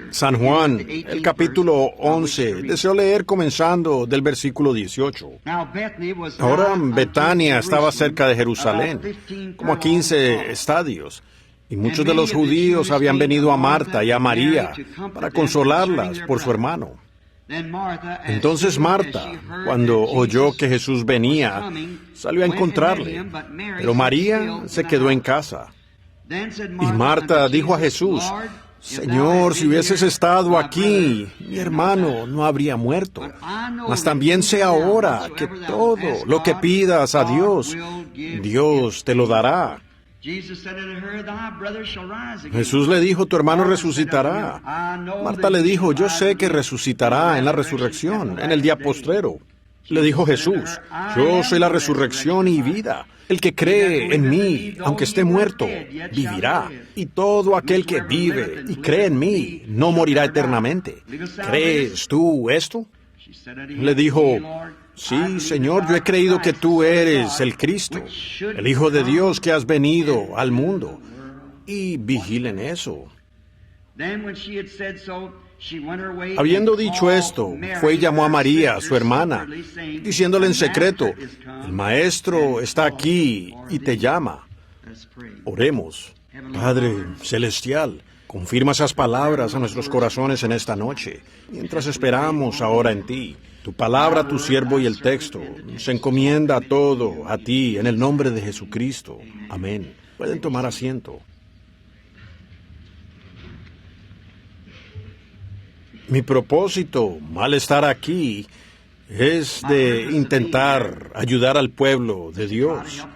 San Juan, el capítulo 11. Deseo leer comenzando del versículo 18. Ahora Betania estaba cerca de Jerusalén, como a 15 estadios, y muchos de los judíos habían venido a Marta y a María para consolarlas por su hermano. Entonces Marta, cuando oyó que Jesús venía, salió a encontrarle, pero María se quedó en casa. Y Marta dijo a Jesús: Señor, si hubieses estado aquí, mi hermano no habría muerto. Mas también sé ahora que todo lo que pidas a Dios, Dios te lo dará. Jesús le dijo: tu hermano resucitará. Marta le dijo: yo sé que resucitará en la resurrección, en el día postrero. Le dijo Jesús: yo soy la resurrección y vida. El que cree en mí, aunque esté muerto, vivirá. Y todo aquel que vive y cree en mí, no morirá eternamente. ¿Crees tú esto? Le dijo: sí, Señor, yo he creído que tú eres el Cristo, el Hijo de Dios que has venido al mundo. Y vigilen eso. Habiendo dicho esto, fue y llamó a María, su hermana, diciéndole en secreto: el Maestro está aquí y te llama. Oremos. Padre Celestial, confirma esas palabras a nuestros corazones en esta noche, mientras esperamos ahora en ti. Tu palabra, tu siervo y el texto, se encomienda todo a ti en el nombre de Jesucristo. Amén. Pueden tomar asiento. Mi propósito, al estar aquí, es de intentar ayudar al pueblo de Dios.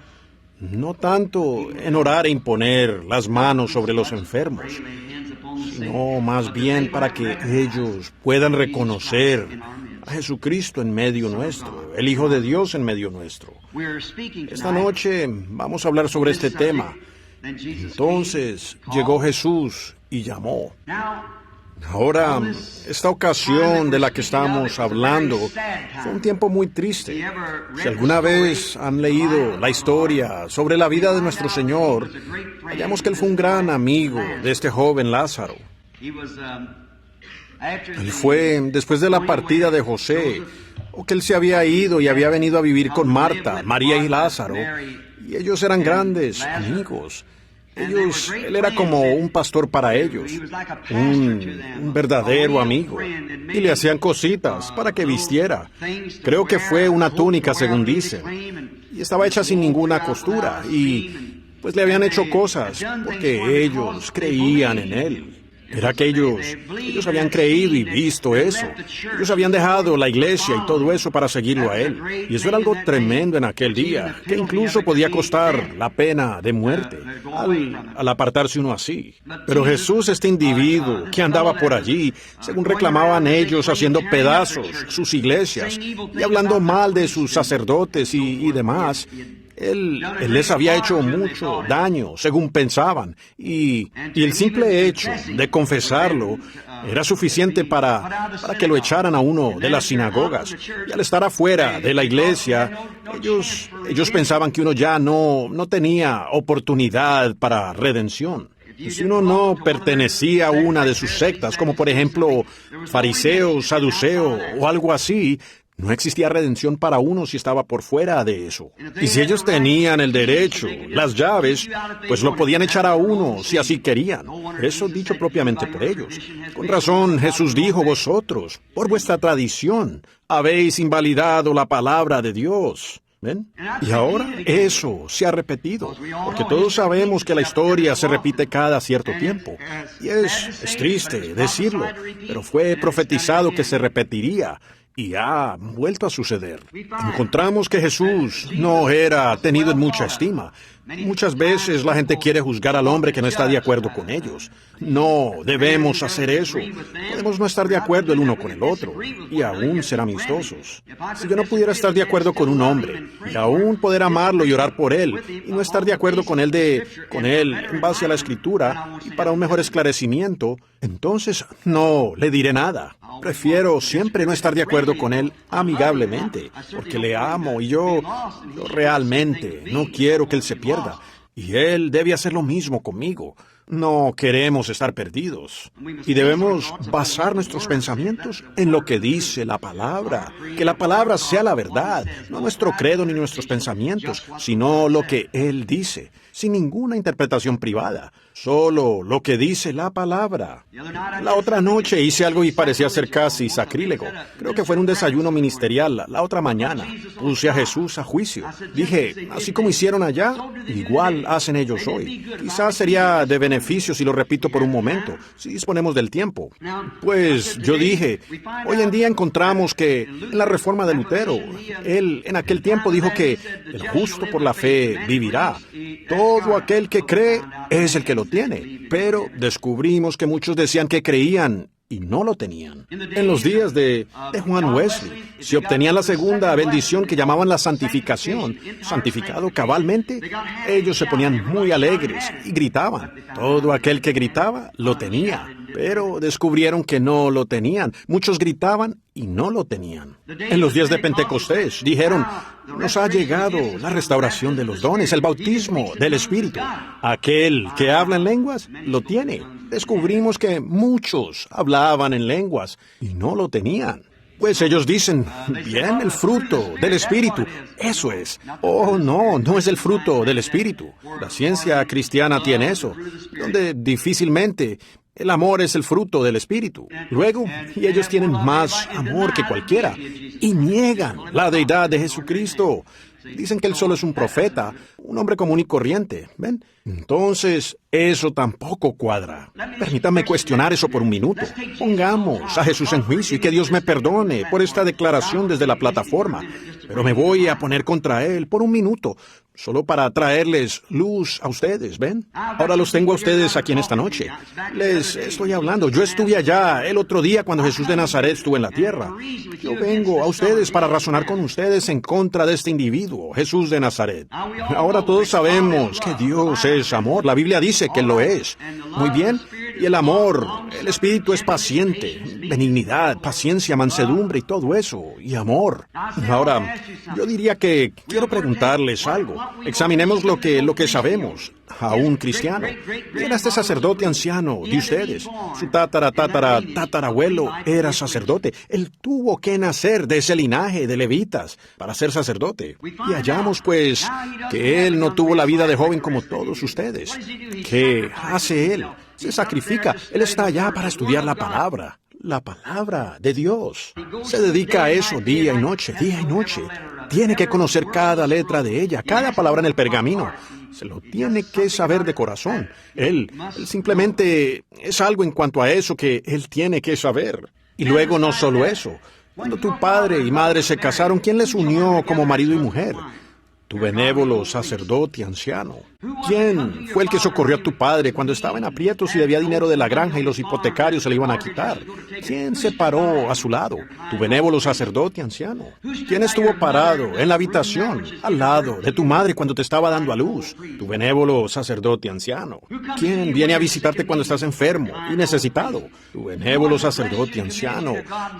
No tanto en orar e imponer las manos sobre los enfermos, sino más bien para que ellos puedan reconocer a Jesucristo en medio nuestro, el Hijo de Dios en medio nuestro. Esta noche vamos a hablar sobre este tema. Entonces llegó Jesús y llamó. Ahora, esta ocasión de la que estamos hablando fue un tiempo muy triste. Si alguna vez han leído la historia sobre la vida de nuestro Señor, hallamos que Él fue un gran amigo de este joven Lázaro. Él fue después de la partida de José, o que Él se había ido y había venido a vivir con Marta, María y Lázaro, y ellos eran grandes amigos. Él era como un pastor para ellos, un verdadero amigo, y le hacían cositas para que vistiera. Creo que fue una túnica, según dicen, y estaba hecha sin ninguna costura, y pues le habían hecho cosas porque ellos creían en él. Era que ellos habían creído y visto eso. Ellos habían dejado la iglesia y todo eso para seguirlo a él. Y eso era algo tremendo en aquel día, que incluso podía costar la pena de muerte al apartarse uno así. Pero Jesús, este individuo que andaba por allí, según reclamaban ellos, haciendo pedazos sus iglesias y hablando mal de sus sacerdotes y demás, Él les había hecho mucho daño, según pensaban, y el simple hecho de confesarlo era suficiente para que lo echaran a uno de las sinagogas. Y al estar afuera de la iglesia, ellos pensaban que uno ya no tenía oportunidad para redención. Y si uno no pertenecía a una de sus sectas, como por ejemplo fariseo, saduceo o algo así, no existía redención para uno si estaba por fuera de eso. Y si ellos tenían el derecho, las llaves, pues lo podían echar a uno si así querían. Eso dicho propiamente por ellos. Con razón Jesús dijo: vosotros, por vuestra tradición, habéis invalidado la palabra de Dios. ¿Ven? Y ahora eso se ha repetido, porque todos sabemos que la historia se repite cada cierto tiempo. Y es triste decirlo, pero fue profetizado que se repetiría. Y ha vuelto a suceder. Encontramos que Jesús no era tenido en mucha estima. Muchas veces la gente quiere juzgar al hombre que no está de acuerdo con ellos. No debemos hacer eso. Podemos no estar de acuerdo el uno con el otro, y aún ser amistosos. Si yo no pudiera estar de acuerdo con un hombre, y aún poder amarlo y orar por él, y no estar de acuerdo con él en base a la Escritura, y para un mejor esclarecimiento, entonces no le diré nada. Prefiero siempre no estar de acuerdo con él amigablemente, porque le amo y yo realmente no quiero que él se pierda. Y él debe hacer lo mismo conmigo, No queremos estar perdidos. Y debemos basar nuestros pensamientos en lo que dice la palabra. Que la palabra sea la verdad, no nuestro credo ni nuestros pensamientos, sino lo que Él dice, sin ninguna interpretación privada. Solo lo que dice la palabra. La otra noche hice algo y parecía ser casi sacrílego. Creo que fue en un desayuno ministerial la otra mañana. Puse a Jesús a juicio. Dije, así como hicieron allá, igual hacen ellos hoy. Quizás sería de beneficio si lo repito por un momento, si disponemos del tiempo. Pues yo dije, hoy en día encontramos que en la reforma de Lutero, él en aquel tiempo dijo que el justo por la fe vivirá. Todo aquel que cree es el que lo tiene. Pero descubrimos que muchos decían que creían y no lo tenían. En los días de Juan Wesley, si obtenían la segunda bendición que llamaban la santificación, santificado cabalmente, ellos se ponían muy alegres y gritaban. Todo aquel que gritaba lo tenía. Pero descubrieron que no lo tenían. Muchos gritaban y no lo tenían. En los días de Pentecostés dijeron, nos ha llegado la restauración de los dones, el bautismo del Espíritu. Aquel que habla en lenguas lo tiene. Descubrimos que muchos hablaban en lenguas y no lo tenían. Pues ellos dicen, bien, el fruto del Espíritu. Eso es. Oh, no, no es el fruto del Espíritu. La ciencia cristiana tiene eso, donde difícilmente el amor es el fruto del Espíritu. Luego, y ellos tienen más amor que cualquiera, y niegan la deidad de Jesucristo. Dicen que él solo es un profeta, un hombre común y corriente. ¿Ven? Entonces, eso tampoco cuadra. Permítanme cuestionar eso por un minuto. Pongamos a Jesús en juicio y que Dios me perdone por esta declaración desde la plataforma. Pero me voy a poner contra él por un minuto, solo para traerles luz a ustedes, ¿ven? Ahora los tengo a ustedes aquí en esta noche. Les estoy hablando. Yo estuve allá el otro día cuando Jesús de Nazaret estuvo en la tierra. Yo vengo a ustedes para razonar con ustedes en contra de este individuo, Jesús de Nazaret. Ahora todos sabemos que Dios es amor. La Biblia dice que lo es. Muy bien. Y el amor, el Espíritu es paciente, benignidad, paciencia, mansedumbre y todo eso, y amor. Ahora, yo diría que quiero preguntarles algo. Examinemos lo que sabemos. A un cristiano. Era este sacerdote anciano de ustedes. Su tatarabuelo era sacerdote. Él tuvo que nacer de ese linaje de levitas para ser sacerdote. Y hallamos, pues, que él no tuvo la vida de joven como todos ustedes. ¿Qué hace él? Se sacrifica. Él está allá para estudiar la palabra de Dios. Se dedica a eso día y noche, día y noche. Tiene que conocer cada letra de ella, cada palabra en el pergamino. Se lo tiene que saber de corazón. Él simplemente es algo en cuanto a eso que él tiene que saber. Y luego no solo eso. Cuando tu padre y madre se casaron, ¿quién les unió como marido y mujer? Tu benévolo sacerdote anciano. ¿Quién fue el que socorrió a tu padre cuando estaba en aprietos y debía dinero de la granja y los hipotecarios se le iban a quitar? ¿Quién se paró a su lado? Tu benévolo sacerdote anciano. ¿Quién estuvo parado en la habitación al lado de tu madre cuando te estaba dando a luz? Tu benévolo sacerdote anciano. ¿Quién viene a visitarte cuando estás enfermo y necesitado? Tu benévolo sacerdote anciano.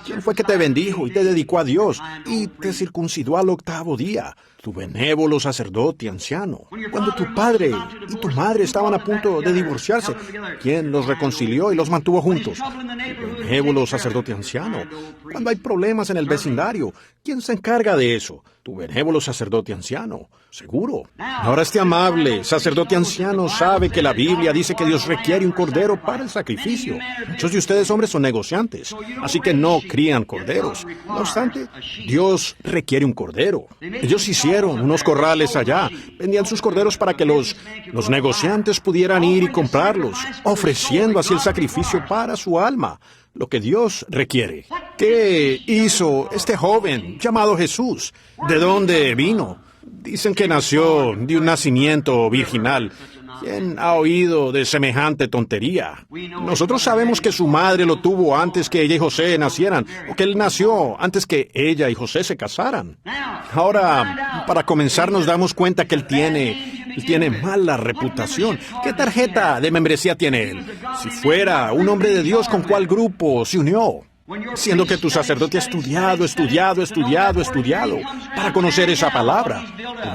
¿Quién fue que te bendijo y te dedicó a Dios y te circuncidó al 8º día? Tu benévolo sacerdote anciano. Cuando tu padre y tu madre estaban a punto de divorciarse, ¿quién los reconcilió y los mantuvo juntos? Tu benévolo sacerdote anciano. Cuando hay problemas en el vecindario, ¿quién se encarga de eso? Tu benévolo sacerdote anciano. Seguro. Ahora este amable sacerdote anciano sabe que la Biblia dice que Dios requiere un cordero para el sacrificio. Muchos de ustedes hombres son negociantes, así que no crían corderos. No obstante, Dios requiere un cordero. Ellos hicieron unos corrales allá, vendían sus corderos para que los negociantes pudieran ir y comprarlos, ofreciendo así el sacrificio para su alma, lo que Dios requiere. ¿Qué hizo este joven llamado Jesús? ¿De dónde vino? Dicen que nació de un nacimiento virginal. ¿Quién ha oído de semejante tontería? Nosotros sabemos que su madre lo tuvo antes que ella y José nacieran, o que él nació antes que ella y José se casaran. Ahora, para comenzar, nos damos cuenta que él tiene mala reputación. ¿Qué tarjeta de membresía tiene él? Si fuera un hombre de Dios, ¿con cuál grupo se unió? Siendo que tu sacerdote ha estudiado para conocer esa palabra.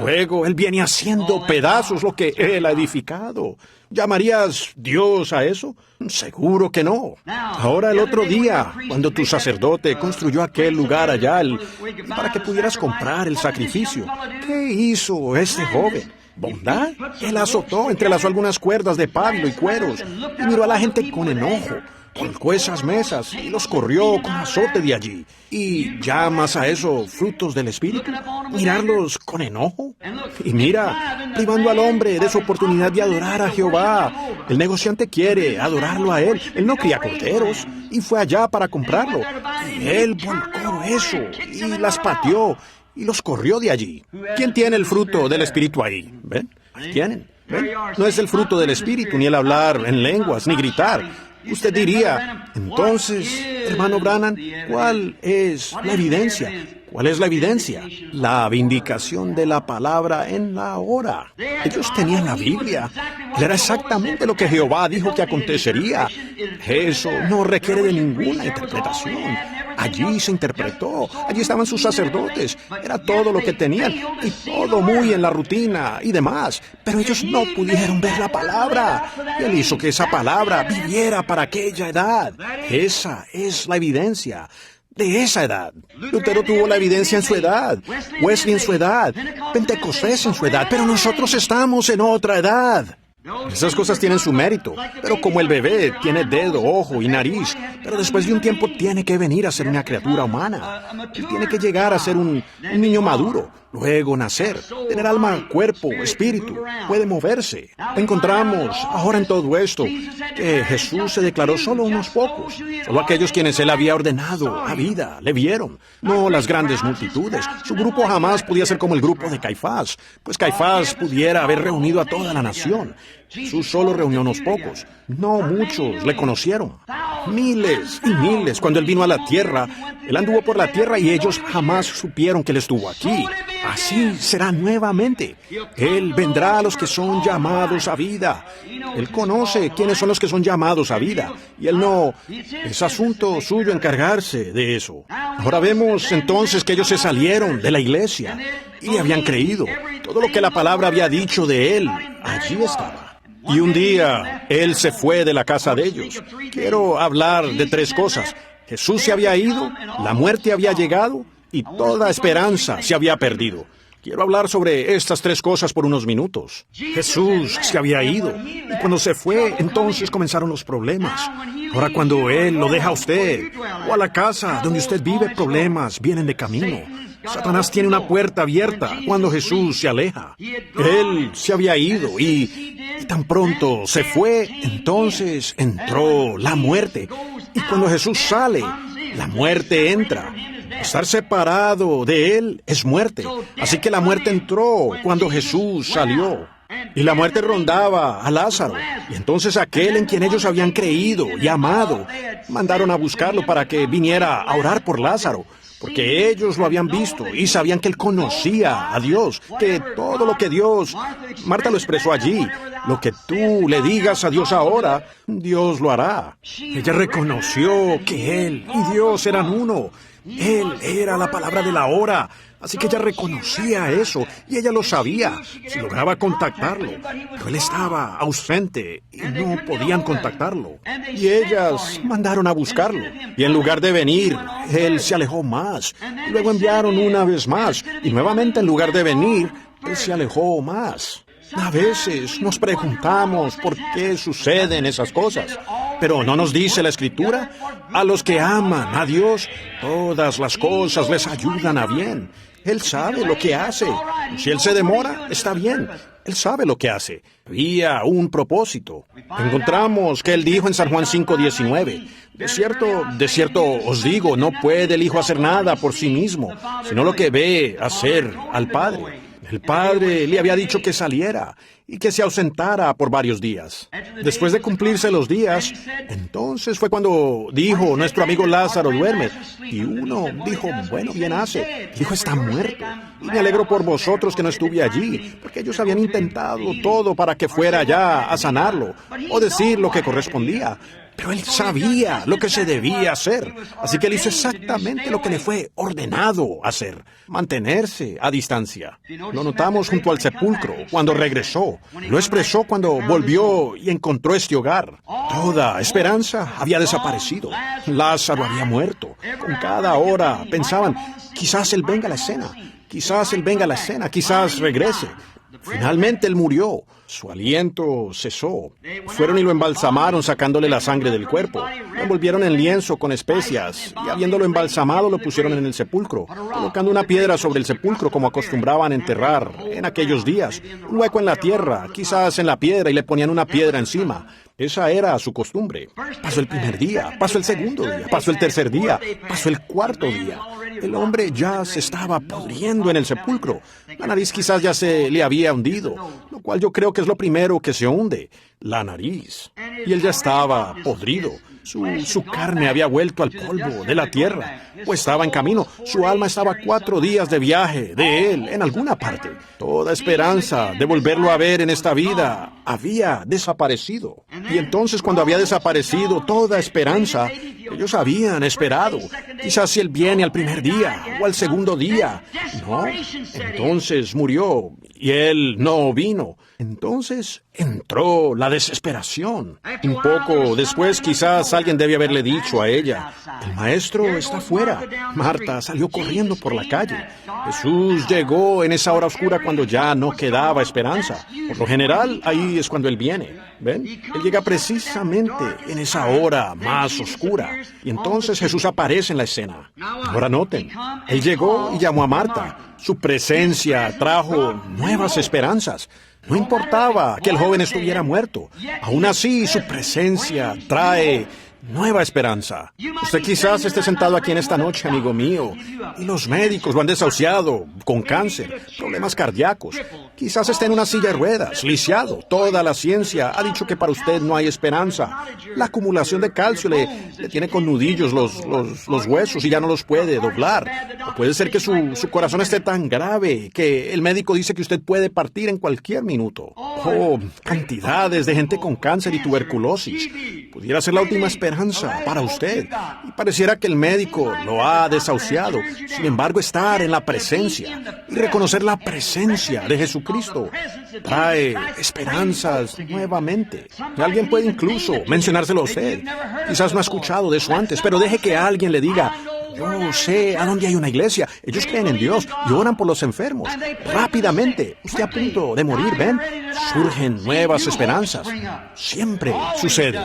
Luego él viene haciendo pedazos lo que él ha edificado. ¿Llamarías Dios a eso? Seguro que no. Ahora el otro día, cuando tu sacerdote construyó aquel lugar allá para que pudieras comprar el sacrificio, ¿qué hizo este joven? ¿Bondad? Él entrelazó algunas cuerdas de pábilo y cueros y miró a la gente con enojo. Colgó esas mesas y los corrió con azote de allí. ¿Y llamas a eso frutos del Espíritu? ¿Mirarlos con enojo? Y mira, privando al hombre de su oportunidad de adorar a Jehová. El negociante quiere adorarlo a él. Él no cría corderos y fue allá para comprarlo. Y él volcó eso y las pateó y los corrió de allí. ¿Quién tiene el fruto del Espíritu ahí? ¿Ven? ¿Tienen? ¿Ven? No es el fruto del Espíritu, ni el hablar en lenguas, ni gritar. Usted diría, entonces, hermano Branham, ¿cuál es la evidencia? ¿Cuál es la evidencia? La vindicación de la palabra en la hora. Ellos tenían la Biblia. Era exactamente lo que Jehová dijo que acontecería. Eso no requiere de ninguna interpretación. Allí se interpretó. Allí estaban sus sacerdotes. Era todo lo que tenían. Y todo muy en la rutina y demás. Pero ellos no pudieron ver la palabra. Y él hizo que esa palabra viviera para aquella edad. Esa es la evidencia de esa edad. Lutero tuvo la evidencia en su edad, Wesley en su edad, Pentecostés en su edad, pero nosotros estamos en otra edad. Esas cosas tienen su mérito, pero como el bebé tiene dedo, ojo y nariz, pero después de un tiempo tiene que venir a ser una criatura humana. Y tiene que llegar a ser un niño maduro, luego nacer, tener alma, cuerpo, espíritu, puede moverse. Encontramos ahora en todo esto que Jesús se declaró solo unos pocos, solo aquellos quienes él había ordenado a vida, le vieron, no las grandes multitudes. Su grupo jamás podía ser como el grupo de Caifás, pues Caifás pudiera haber reunido a toda la nación. Jesús solo reunió unos pocos. No muchos le conocieron. Miles y miles. Cuando él vino a la tierra, él anduvo por la tierra y ellos jamás supieron que él estuvo aquí. Así será nuevamente. Él vendrá a los que son llamados a vida. Él conoce quiénes son los que son llamados a vida. Y él no... Es asunto suyo encargarse de eso. Ahora vemos entonces que ellos se salieron de la iglesia y habían creído. Todo lo que la palabra había dicho de él, allí estaba. Y un día, él se fue de la casa de ellos. Quiero hablar de tres cosas. Jesús se había ido, la muerte había llegado y toda esperanza se había perdido. Quiero hablar sobre estas tres cosas por unos minutos. Jesús se había ido y cuando se fue, entonces comenzaron los problemas. Ahora cuando Él lo deja a usted o a la casa donde usted vive, problemas vienen de camino. Satanás tiene una puerta abierta cuando Jesús se aleja. Él se había ido y tan pronto se fue, entonces entró la muerte. Y cuando Jesús sale, la muerte entra. Estar separado de Él es muerte. Así que la muerte entró cuando Jesús salió. Y la muerte rondaba a Lázaro. Y entonces aquel en quien ellos habían creído y amado, mandaron a buscarlo para que viniera a orar por Lázaro. Porque ellos lo habían visto y sabían que él conocía a Dios, que todo lo que Dios, Marta lo expresó allí, lo que tú le digas a Dios ahora, Dios lo hará. Ella reconoció que Él y Dios eran uno. Él era la palabra de la hora. Así que ella reconocía eso y ella lo sabía. Si lograba contactarlo, pero él estaba ausente y no podían contactarlo. Y ellas mandaron a buscarlo. Y en lugar de venir, él se alejó más. Y luego enviaron una vez más. Y nuevamente en lugar de venir, él se alejó más. A veces nos preguntamos por qué suceden esas cosas. Pero ¿no nos dice la Escritura? A los que aman a Dios, todas las cosas les ayudan a bien. Él sabe lo que hace. Si Él se demora, está bien. Él sabe lo que hace. Había un propósito. Encontramos que Él dijo en San Juan 5:19, de cierto os digo, no puede el Hijo hacer nada por sí mismo, sino lo que ve hacer al Padre. El Padre le había dicho que saliera y que se ausentara por varios días. Después de cumplirse los días, entonces fue cuando dijo, nuestro amigo Lázaro duerme. Y uno dijo, bueno, bien hace. El hijo está muerto. Y me alegro por vosotros que no estuve allí, porque ellos habían intentado todo para que fuera allá a sanarlo, o decir lo que correspondía. Pero él sabía lo que se debía hacer, así que él hizo exactamente lo que le fue ordenado hacer, mantenerse a distancia. Lo notamos junto al sepulcro, cuando regresó. Lo expresó cuando volvió y encontró este hogar. Toda esperanza había desaparecido. Lázaro había muerto. Con cada hora pensaban, quizás él venga a la escena, quizás él venga a la escena, quizás regrese. Finalmente él murió. Su aliento cesó. Fueron y lo embalsamaron sacándole la sangre del cuerpo. Lo envolvieron en lienzo con especias y habiéndolo embalsamado lo pusieron en el sepulcro, colocando una piedra sobre el sepulcro como acostumbraban enterrar en aquellos días. Un hueco en la tierra, quizás en la piedra, y le ponían una piedra encima. Esa era su costumbre. Pasó el primer día, pasó el segundo día, pasó el tercer día, pasó el cuarto día. El hombre ya se estaba pudriendo en el sepulcro. La nariz quizás ya se le había hundido, lo cual yo creo que es lo primero que se hunde, la nariz. Y él ya estaba podrido. Su carne había vuelto al polvo de la tierra, o estaba en camino. Su alma estaba 4 días de viaje de él en alguna parte. Toda esperanza de volverlo a ver en esta vida había desaparecido. Y entonces, cuando había desaparecido toda esperanza, ellos habían esperado. Quizás si él viene al primer día o al segundo día. No, entonces murió y él no vino. Entonces entró la desesperación. Un poco después quizás alguien debe haberle dicho a ella, el maestro está afuera. Marta salió corriendo por la calle. Jesús llegó en esa hora oscura cuando ya no quedaba esperanza. Por lo general, ahí es cuando él viene. ¿Ven? Él llega precisamente en esa hora más oscura. Y entonces Jesús aparece en la escena. Ahora noten, él llegó y llamó a Marta. Su presencia trajo nuevas esperanzas. No importaba que el joven estuviera muerto. Aún así, su presencia trae nueva esperanza. Usted quizás esté sentado aquí en esta noche, amigo mío, y los médicos lo han desahuciado con cáncer, problemas cardíacos. Quizás esté en una silla de ruedas, lisiado. Toda la ciencia ha dicho que para usted no hay esperanza. La acumulación de calcio le tiene con nudillos los huesos y ya no los puede doblar. O puede ser que su corazón esté tan grave que el médico dice que usted puede partir en cualquier minuto. Oh, cantidades de gente con cáncer y tuberculosis. Pudiera ser la última esperanza para usted. Y pareciera que el médico lo ha desahuciado. Sin embargo, estar en la presencia y reconocer la presencia de Jesucristo trae esperanzas nuevamente. Y alguien puede incluso mencionárselo a usted. Quizás no ha escuchado de eso antes, pero deje que alguien le diga, yo sé a dónde hay una iglesia. Ellos creen en Dios y oran por los enfermos. Rápidamente, usted a punto de morir, ¿ven? Surgen nuevas esperanzas. Siempre sucede.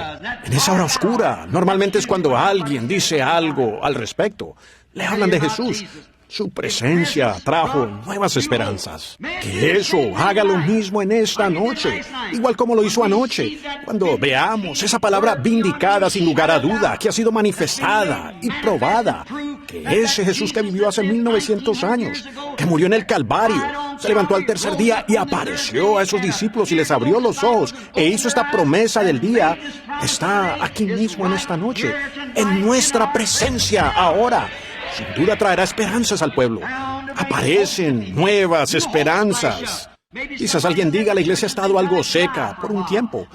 En esa hora oscura, normalmente es cuando alguien dice algo al respecto. Le hablan de Jesús. Su presencia trajo nuevas esperanzas. Que eso haga lo mismo en esta noche, igual como lo hizo anoche, cuando veamos esa palabra vindicada sin lugar a duda, que ha sido manifestada y probada, que ese Jesús que vivió hace 1900 años, que murió en el Calvario, se levantó al tercer día y apareció a esos discípulos y les abrió los ojos e hizo esta promesa del día, está aquí mismo en esta noche, en nuestra presencia ahora. Sin duda traerá esperanzas al pueblo. Aparecen nuevas esperanzas. Quizás alguien diga, la iglesia ha estado algo seca por un tiempo.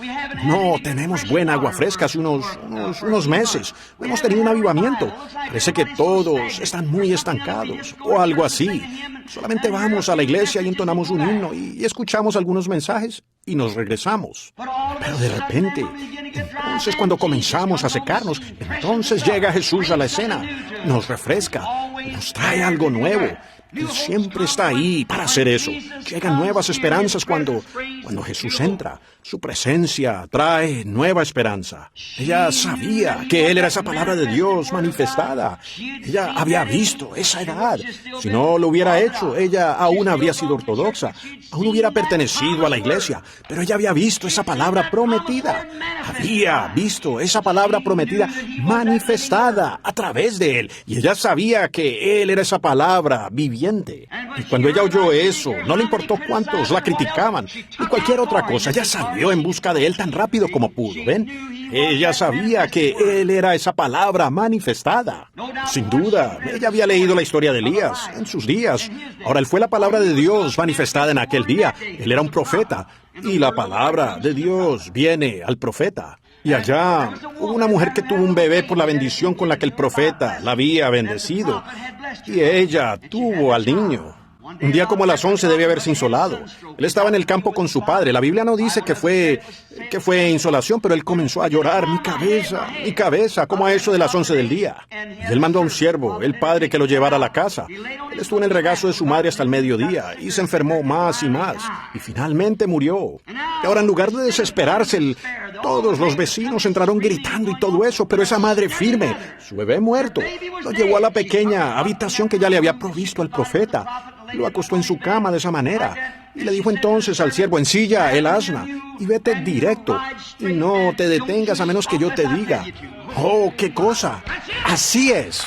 No tenemos buena agua fresca hace unos meses. No hemos tenido un avivamiento. Parece que todos están muy estancados o algo así. Solamente vamos a la iglesia y entonamos un himno y escuchamos algunos mensajes y nos regresamos. Pero de repente, entonces cuando comenzamos a secarnos, entonces llega Jesús a la escena, nos refresca, nos trae algo nuevo. Él siempre está ahí para hacer eso. Llegan nuevas esperanzas cuando Jesús entra. Su presencia trae nueva esperanza. Ella sabía que Él era esa palabra de Dios manifestada. Ella había visto esa edad. Si no lo hubiera hecho, ella aún habría sido ortodoxa. Aún hubiera pertenecido a la iglesia. Pero ella había visto esa palabra prometida. Había visto esa palabra prometida manifestada a través de Él. Y ella sabía que Él era esa palabra viviente. Y cuando ella oyó eso, no le importó cuántos la criticaban y cualquier otra cosa. Ella salió en busca de Él tan rápido como pudo, ¿ven? Ella sabía que Él era esa palabra manifestada. Sin duda, ella había leído la historia de Elías en sus días. Ahora, Él fue la palabra de Dios manifestada en aquel día. Él era un profeta. Y la palabra de Dios viene al profeta. Y allá hubo una mujer que tuvo un bebé por la bendición con la que el profeta la había bendecido. Y ella tuvo al niño. Un día como a las 11 debe haberse insolado. Él estaba en el campo con su padre. La Biblia no dice que fue insolación, pero él comenzó a llorar. Mi cabeza, como a eso de las 11 del día. Y él mandó a un siervo, el padre, que lo llevara a la casa. Él estuvo en el regazo de su madre hasta el mediodía y se enfermó más y más. Y finalmente murió. Y ahora, en lugar de desesperarse, todos los vecinos entraron gritando y todo eso, pero esa madre firme, su bebé muerto, lo llevó a la pequeña habitación que ya le había provisto el profeta. Lo acostó en su cama de esa manera. Y le dijo entonces al siervo: ensilla el asna y vete directo, y no te detengas a menos que yo te diga. ¡Oh, qué cosa! Así es.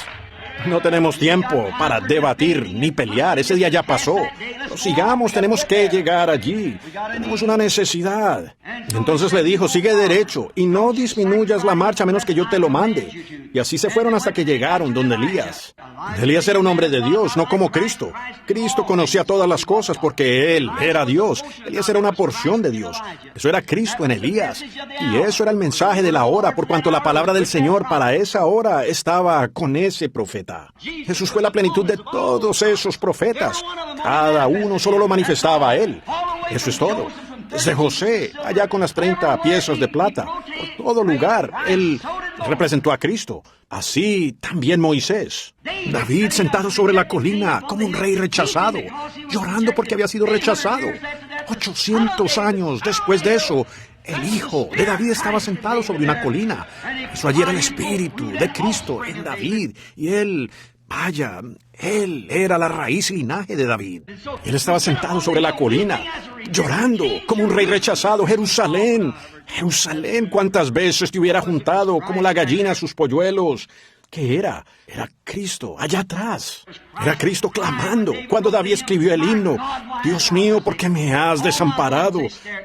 No tenemos tiempo para debatir ni pelear. Ese día ya pasó. Pero sigamos, tenemos que llegar allí. Tenemos una necesidad. Y entonces le dijo: sigue derecho y no disminuyas la marcha a menos que yo te lo mande. Y así se fueron hasta que llegaron donde Elías. Elías era un hombre de Dios, no como Cristo. Cristo conocía todas las cosas porque Él era Dios. Elías era una porción de Dios. Eso era Cristo en Elías. Y eso era el mensaje de la hora, por cuanto la palabra del Señor para esa hora estaba con ese profeta. Jesús fue la plenitud de todos esos profetas. Cada uno solo lo manifestaba a Él. Eso es todo. Desde José, allá con las 30 piezas de plata, por todo lugar, Él representó a Cristo. Así también Moisés. David sentado sobre la colina como un rey rechazado, llorando porque había sido rechazado. 800 años después de eso, el hijo de David estaba sentado sobre una colina. Eso allí era el espíritu de Cristo en David. Y él era la raíz y linaje de David. Él estaba sentado sobre la colina, llorando como un rey rechazado. Jerusalén, ¿cuántas veces te hubiera juntado como la gallina a sus polluelos? ¿Qué era? Era Cristo, allá atrás. Era Cristo clamando. Cuando David escribió el himno: Dios mío, ¿por qué me has desamparado?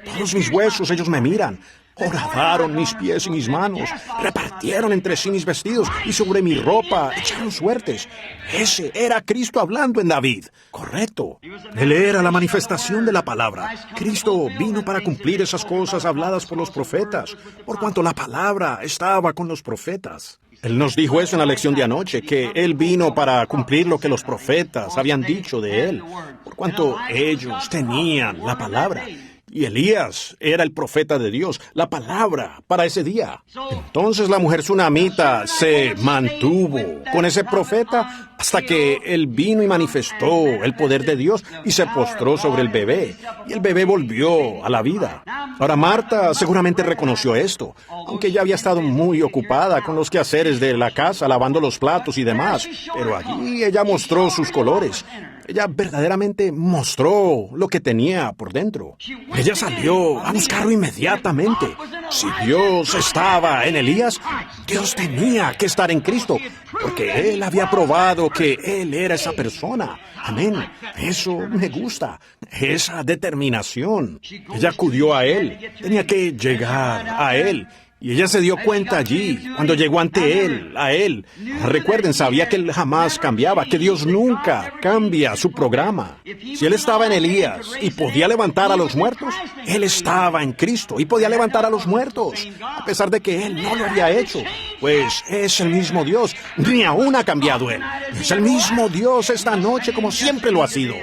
Todos mis huesos, ellos me miran. Horadaron mis pies y mis manos, repartieron entre sí mis vestidos y sobre mi ropa echaron suertes. Ese era Cristo hablando en David. Correcto. Él era la manifestación de la palabra. Cristo vino para cumplir esas cosas habladas por los profetas, por cuanto la palabra estaba con los profetas. Él nos dijo eso en la lección de anoche, que Él vino para cumplir lo que los profetas habían dicho de Él, por cuanto ellos tenían la palabra. Y Elías era el profeta de Dios, la palabra para ese día. Entonces la mujer tsunamita se mantuvo con ese profeta hasta que él vino y manifestó el poder de Dios y se postró sobre el bebé. Y el bebé volvió a la vida. Ahora Marta seguramente reconoció esto, aunque ella había estado muy ocupada con los quehaceres de la casa, lavando los platos y demás. Pero allí ella mostró sus colores. Ella verdaderamente mostró lo que tenía por dentro. Ella salió a buscarlo inmediatamente. Si Dios estaba en Elías, Dios tenía que estar en Cristo, porque Él había probado que Él era esa persona. Amén. Eso me gusta. Esa determinación. Ella acudió a Él. Tenía que llegar a Él. Y ella se dio cuenta allí, cuando llegó ante Él, a Él. Recuerden, sabía que Él jamás cambiaba, que Dios nunca cambia su programa. Si Él estaba en Elías y podía levantar a los muertos, Él estaba en Cristo y podía levantar a los muertos, a pesar de que Él no lo había hecho. Pues es el mismo Dios, ni aún ha cambiado Él. Es el mismo Dios esta noche como siempre lo ha sido.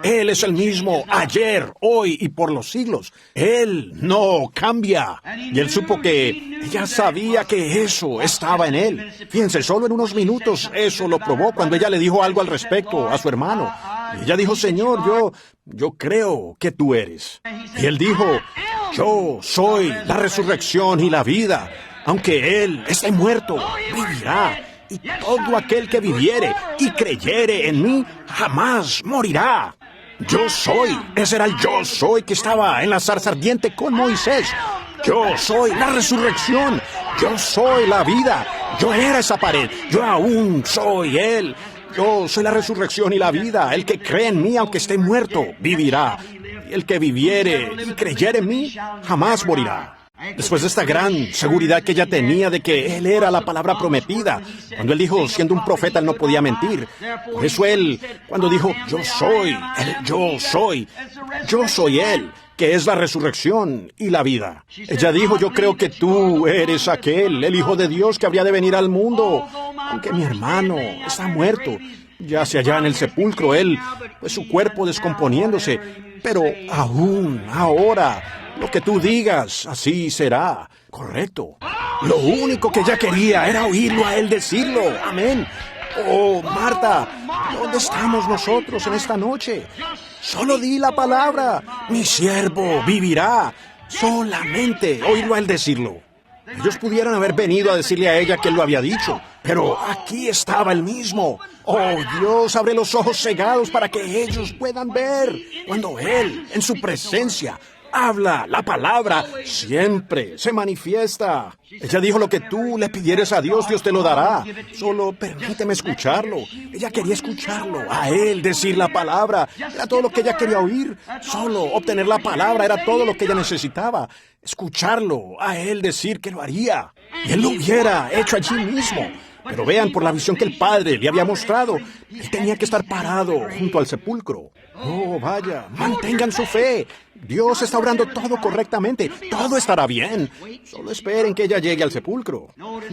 Él es el mismo ayer, hoy y por los siglos. Él no cambia. Y él supo que ella sabía que eso estaba en él. Fíjense, solo en unos minutos eso lo probó cuando ella le dijo algo al respecto a su hermano. Y ella dijo: Señor, yo creo que tú eres. Y él dijo: yo soy la resurrección y la vida. Aunque él esté muerto, vivirá. Y todo aquel que viviere y creyere en mí, jamás morirá. Yo soy, ese era el yo soy que estaba en la zarza ardiente con Moisés. Yo soy la resurrección, yo soy la vida, yo era esa pared, yo aún soy Él. Yo soy la resurrección y la vida, el que cree en mí aunque esté muerto, vivirá. Y el que viviere y creyere en mí, jamás morirá. Después de esta gran seguridad que ella tenía de que Él era la palabra prometida, cuando Él dijo, siendo un profeta, Él no podía mentir. Por eso Él, cuando dijo, yo soy Él, yo soy Él. que es la resurrección y la vida. Ella dijo, yo creo que tú eres aquel, el Hijo de Dios que habría de venir al mundo, aunque mi hermano está muerto. Yace allá en el sepulcro, él, pues su cuerpo descomponiéndose, pero aún, ahora, lo que tú digas, así será. Correcto. Lo único que ella quería era oírlo a él decirlo. Amén. Oh, Marta, ¿dónde estamos nosotros en esta noche? Solo di la palabra. Mi siervo vivirá. Solamente oírlo a él decirlo. Ellos pudieran haber venido a decirle a ella que él lo había dicho, pero aquí estaba él mismo. Oh, Dios, abre los ojos cegados para que ellos puedan ver. Cuando él, en su presencia, habla la palabra, siempre se manifiesta. Ella dijo, lo que tú le pidieres a Dios, Dios te lo dará. Solo permíteme escucharlo. Ella quería escucharlo, a él decir la palabra. Era todo lo que ella quería oír. Solo obtener la palabra era todo lo que ella necesitaba. Escucharlo, a él decir que lo haría. Y él lo hubiera hecho allí mismo. Pero vean, por la visión que el Padre le había mostrado, él tenía que estar parado junto al sepulcro. Oh, vaya, mantengan su fe. Dios está obrando todo correctamente. Todo estará bien. Solo esperen que ella llegue al sepulcro.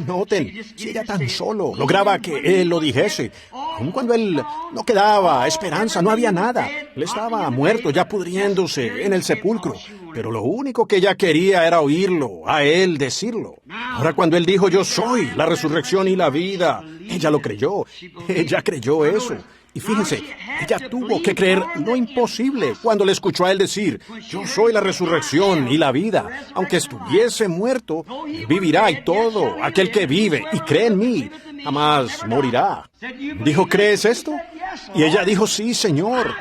Noten, si ella tan solo lograba que él lo dijese, aun cuando él no quedaba esperanza, no había nada. Él estaba muerto, ya pudriéndose en el sepulcro. Pero lo único que ella quería era oírlo, a él decirlo. Ahora cuando él dijo, yo soy la resurrección y la vida, ella lo creyó. Ella creyó eso. Y fíjense, ella tuvo que creer lo imposible cuando le escuchó a él decir, yo soy la resurrección y la vida. Aunque estuviese muerto, vivirá y todo aquel que vive y cree en mí, jamás morirá. Dijo, ¿crees esto? Y ella dijo, sí, Señor,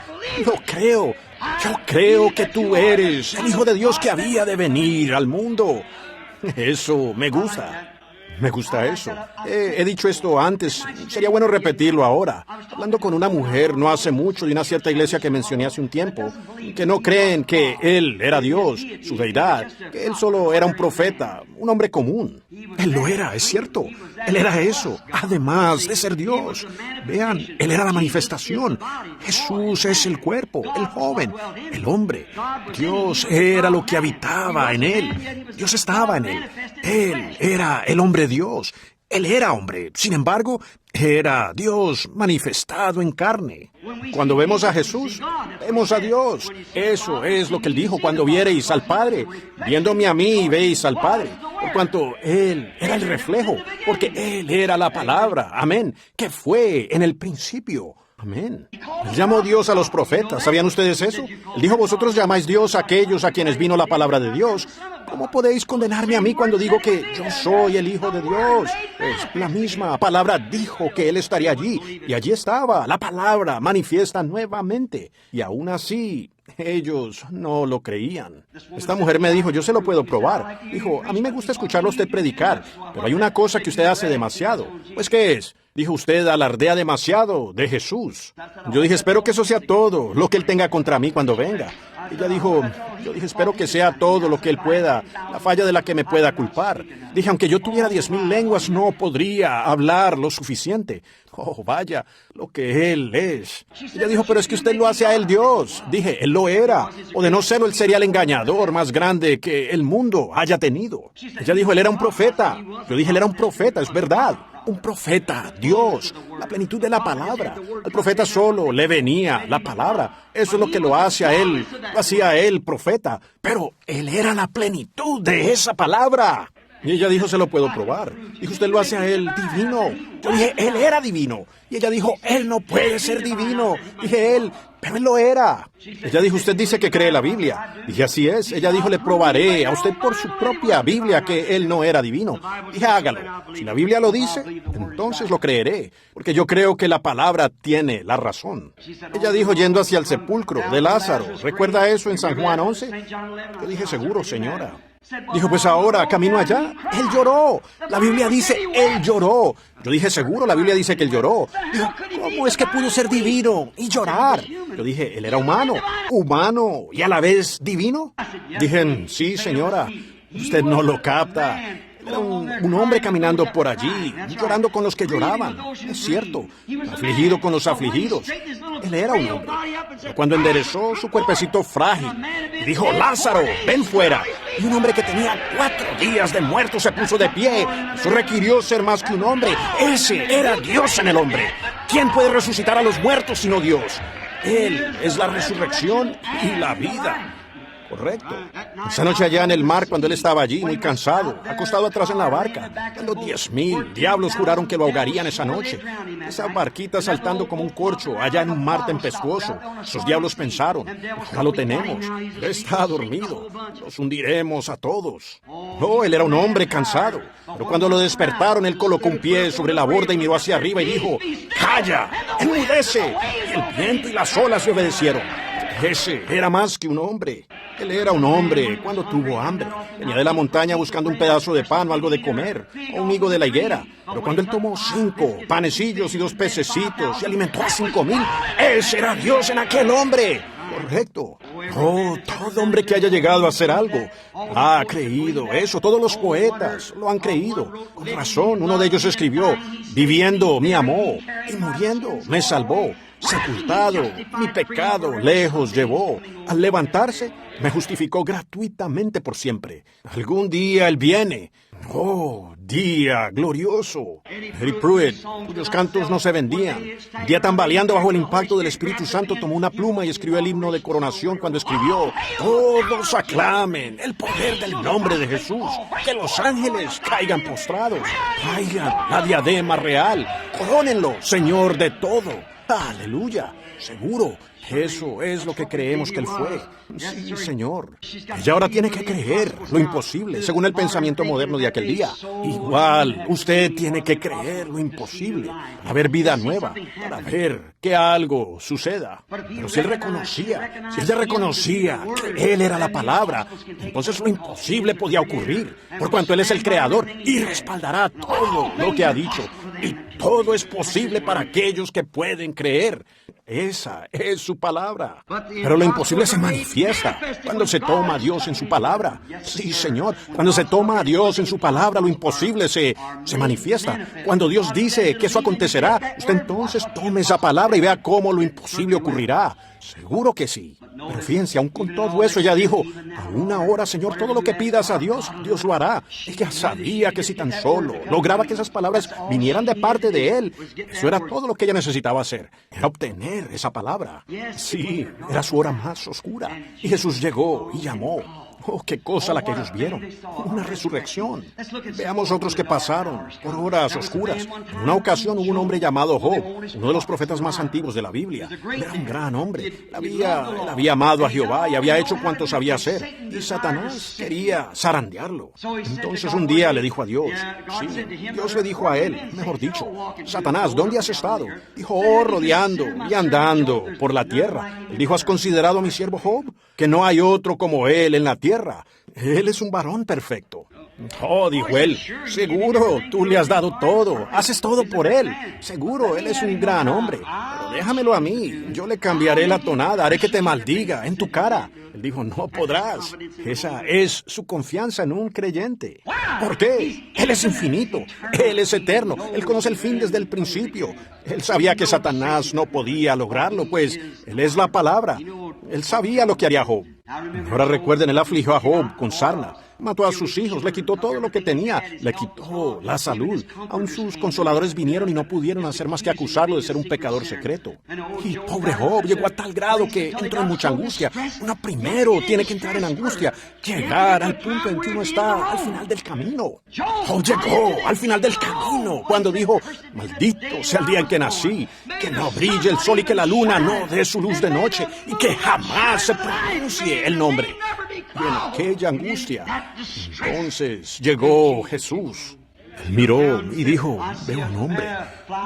lo creo. Yo creo que tú eres el Hijo de Dios que había de venir al mundo. Eso me gusta. Me gusta eso. He dicho esto antes. Sería bueno repetirlo ahora. Hablando con una mujer no hace mucho de una cierta iglesia que mencioné hace un tiempo, que no creen que Él era Dios, su deidad, que Él solo era un profeta, un hombre común. Él lo era, es cierto. Él era eso, además de ser Dios. Vean, Él era la manifestación. Jesús es el cuerpo, el joven, el hombre. Dios era lo que habitaba en Él. Dios estaba en Él. Él era el hombre Dios. Él era hombre. Sin embargo, era Dios manifestado en carne. Cuando vemos a Jesús, vemos a Dios. Eso es lo que Él dijo, cuando viereis al Padre. Viéndome a mí, veis al Padre. Por cuanto Él era el reflejo, porque Él era la palabra. Amén. Que fue en el principio. Amén. Él llamó Dios a los profetas. ¿Sabían ustedes eso? Él dijo, vosotros llamáis Dios a aquellos a quienes vino la palabra de Dios. ¿Cómo podéis condenarme a mí cuando digo que yo soy el Hijo de Dios? Pues la misma palabra dijo que Él estaría allí. Y allí estaba, la palabra manifiesta nuevamente. Y aún así, ellos no lo creían. Esta mujer me dijo, yo se lo puedo probar. Dijo, a mí me gusta escucharlo a usted predicar, pero hay una cosa que usted hace demasiado. Pues, ¿qué es? Dijo, usted alardea demasiado de Jesús. Yo dije, espero que eso sea todo lo que Él tenga contra mí cuando venga. Ella dijo, yo dije, espero que sea todo lo que Él pueda, la falla de la que me pueda culpar. Dije, aunque yo tuviera 10,000 lenguas, no podría hablar lo suficiente. Oh, vaya, lo que Él es. Ella dijo, pero es que usted lo hace a Él Dios. Dije, Él lo era. O de no serlo, Él sería el engañador más grande que el mundo haya tenido. Ella dijo, Él era un profeta. Yo dije, Él era un profeta, es verdad. Un profeta, Dios, la plenitud de la palabra. Al profeta solo le venía la palabra. Eso es lo que lo hace a él, lo hacía a él profeta. Pero él era la plenitud de esa palabra. Y ella dijo, se lo puedo probar. Dijo, usted lo hace a él divino. Yo dije, él era divino. Y ella dijo, él no puede ser divino. Dije, él, pero él lo era. Ella dijo, usted dice que cree la Biblia. Dije, así es. Ella dijo, le probaré a usted por su propia Biblia que él no era divino. Dije, hágalo. Si la Biblia lo dice, entonces lo creeré. Porque yo creo que la palabra tiene la razón. Ella dijo, yendo hacia el sepulcro de Lázaro. ¿Recuerda eso en San Juan 11? Yo dije, seguro, señora. Dijo, pues ahora, camino allá, él lloró. La Biblia dice, él lloró. Yo dije, seguro, la Biblia dice que él lloró. Dijo, ¿cómo es que pudo ser divino y llorar? Yo dije, él era humano y a la vez divino. Dije, sí, señora, usted no lo capta. Era un hombre caminando por allí, llorando con los que lloraban. Es cierto, afligido con los afligidos. Él era un hombre. Pero cuando enderezó su cuerpecito frágil y dijo, Lázaro, ven fuera. Y un hombre que tenía 4 días de muerto se puso de pie. Eso requirió ser más que un hombre. Ese era Dios en el hombre. ¿Quién puede resucitar a los muertos sino Dios? Él es la resurrección y la vida. Correcto. Esa noche allá en el mar, cuando él estaba allí, muy cansado, acostado atrás en la barca, cuando 10,000 diablos juraron que lo ahogarían esa noche. Esa barquita saltando como un corcho allá en un mar tempestuoso. Esos diablos pensaron, ahora lo tenemos. Él está dormido. Los hundiremos a todos. No, él era un hombre cansado. Pero cuando lo despertaron, él colocó un pie sobre la borda y miró hacia arriba y dijo, ¡calla! ¡Enmudece! Y el viento y las olas le obedecieron. Ese era más que un hombre. Él era un hombre cuando tuvo hambre. Venía de la montaña buscando un pedazo de pan o algo de comer, o un higo de la higuera. Pero cuando él tomó 5 panecillos y 2 pececitos y alimentó a 5,000, ese era Dios en aquel hombre. Correcto. Oh, todo hombre que haya llegado a hacer algo ha creído eso. Todos los poetas lo han creído. Con razón, uno de ellos escribió, viviendo me amó y muriendo me salvó. Sepultado, mi pecado lejos llevó. Al levantarse, me justificó gratuitamente por siempre. Algún día Él viene. Oh, día glorioso. Harry Pruitt, cuyos cantos no se vendían, un día tambaleando bajo el impacto del Espíritu Santo, tomó una pluma y escribió el himno de coronación cuando escribió, todos aclamen el poder del nombre de Jesús, que los ángeles caigan postrados, traigan la diadema real, corónenlo, Señor de todo. ¡Aleluya! Seguro, eso es lo que creemos que Él fue. Sí, Señor. Ella ahora tiene que creer lo imposible, según el pensamiento moderno de aquel día. Igual, usted tiene que creer lo imposible, para ver vida nueva, para ver que algo suceda. Pero si ella reconocía que Él era la palabra, entonces lo imposible podía ocurrir, por cuanto Él es el Creador y respaldará todo lo que ha dicho. Y todo es posible para aquellos que pueden creer. Esa es su palabra. Pero lo imposible se manifiesta cuando se toma a Dios en su palabra. Sí, Señor. Cuando se toma a Dios en su palabra, lo imposible se manifiesta. Cuando Dios dice que eso acontecerá, usted entonces tome esa palabra y vea cómo lo imposible ocurrirá. Seguro que sí. Pero fíjense, aún con todo eso, ella dijo, aún ahora, Señor, todo lo que pidas a Dios, Dios lo hará. Ella sabía que si tan solo lograba que esas palabras vinieran de parte de Él, eso era todo lo que ella necesitaba hacer. Era obtener esa palabra. Sí, era su hora más oscura. Y Jesús llegó y llamó. Oh, qué cosa la que ellos vieron. Una resurrección. Veamos otros que pasaron por horas oscuras. En una ocasión hubo un hombre llamado Job, uno de los profetas más antiguos de la Biblia. Él era un gran hombre. Él había amado a Jehová y había hecho cuanto sabía hacer. Y Satanás quería zarandearlo. Entonces un día le dijo a Dios, sí, Dios le dijo a él, mejor dicho, Satanás, ¿dónde has estado? Dijo, oh, rodeando y andando por la tierra. Él dijo, ¿has considerado a mi siervo Job? Que no hay otro como él en la tierra. Él es un varón perfecto. Oh, dijo él, seguro, tú le has dado todo, haces todo por él. Seguro, él es un gran hombre. Pero déjamelo a mí, yo le cambiaré la tonada, haré que te maldiga en tu cara. Él dijo, no podrás. Esa es su confianza en un creyente. ¿Por qué? Él es infinito, Él es eterno, Él conoce el fin desde el principio. Él sabía que Satanás no podía lograrlo, pues Él es la palabra. Él sabía lo que haría Job. Ahora recuerden, Él afligió a Job con sarna. Mató a sus hijos, le quitó todo lo que tenía, le quitó la salud. Aun sus consoladores vinieron y no pudieron hacer más que acusarlo de ser un pecador secreto. Y pobre Job llegó a tal grado que entró en mucha angustia. Uno primero tiene que entrar en angustia, llegar al punto en que uno está al final del camino. Job llegó al final del camino cuando dijo, maldito sea el día en que nací, que no brille el sol y que la luna no dé su luz de noche y que jamás se pronuncie el nombre. Y en aquella angustia, entonces llegó Jesús. Miró y dijo, veo un hombre,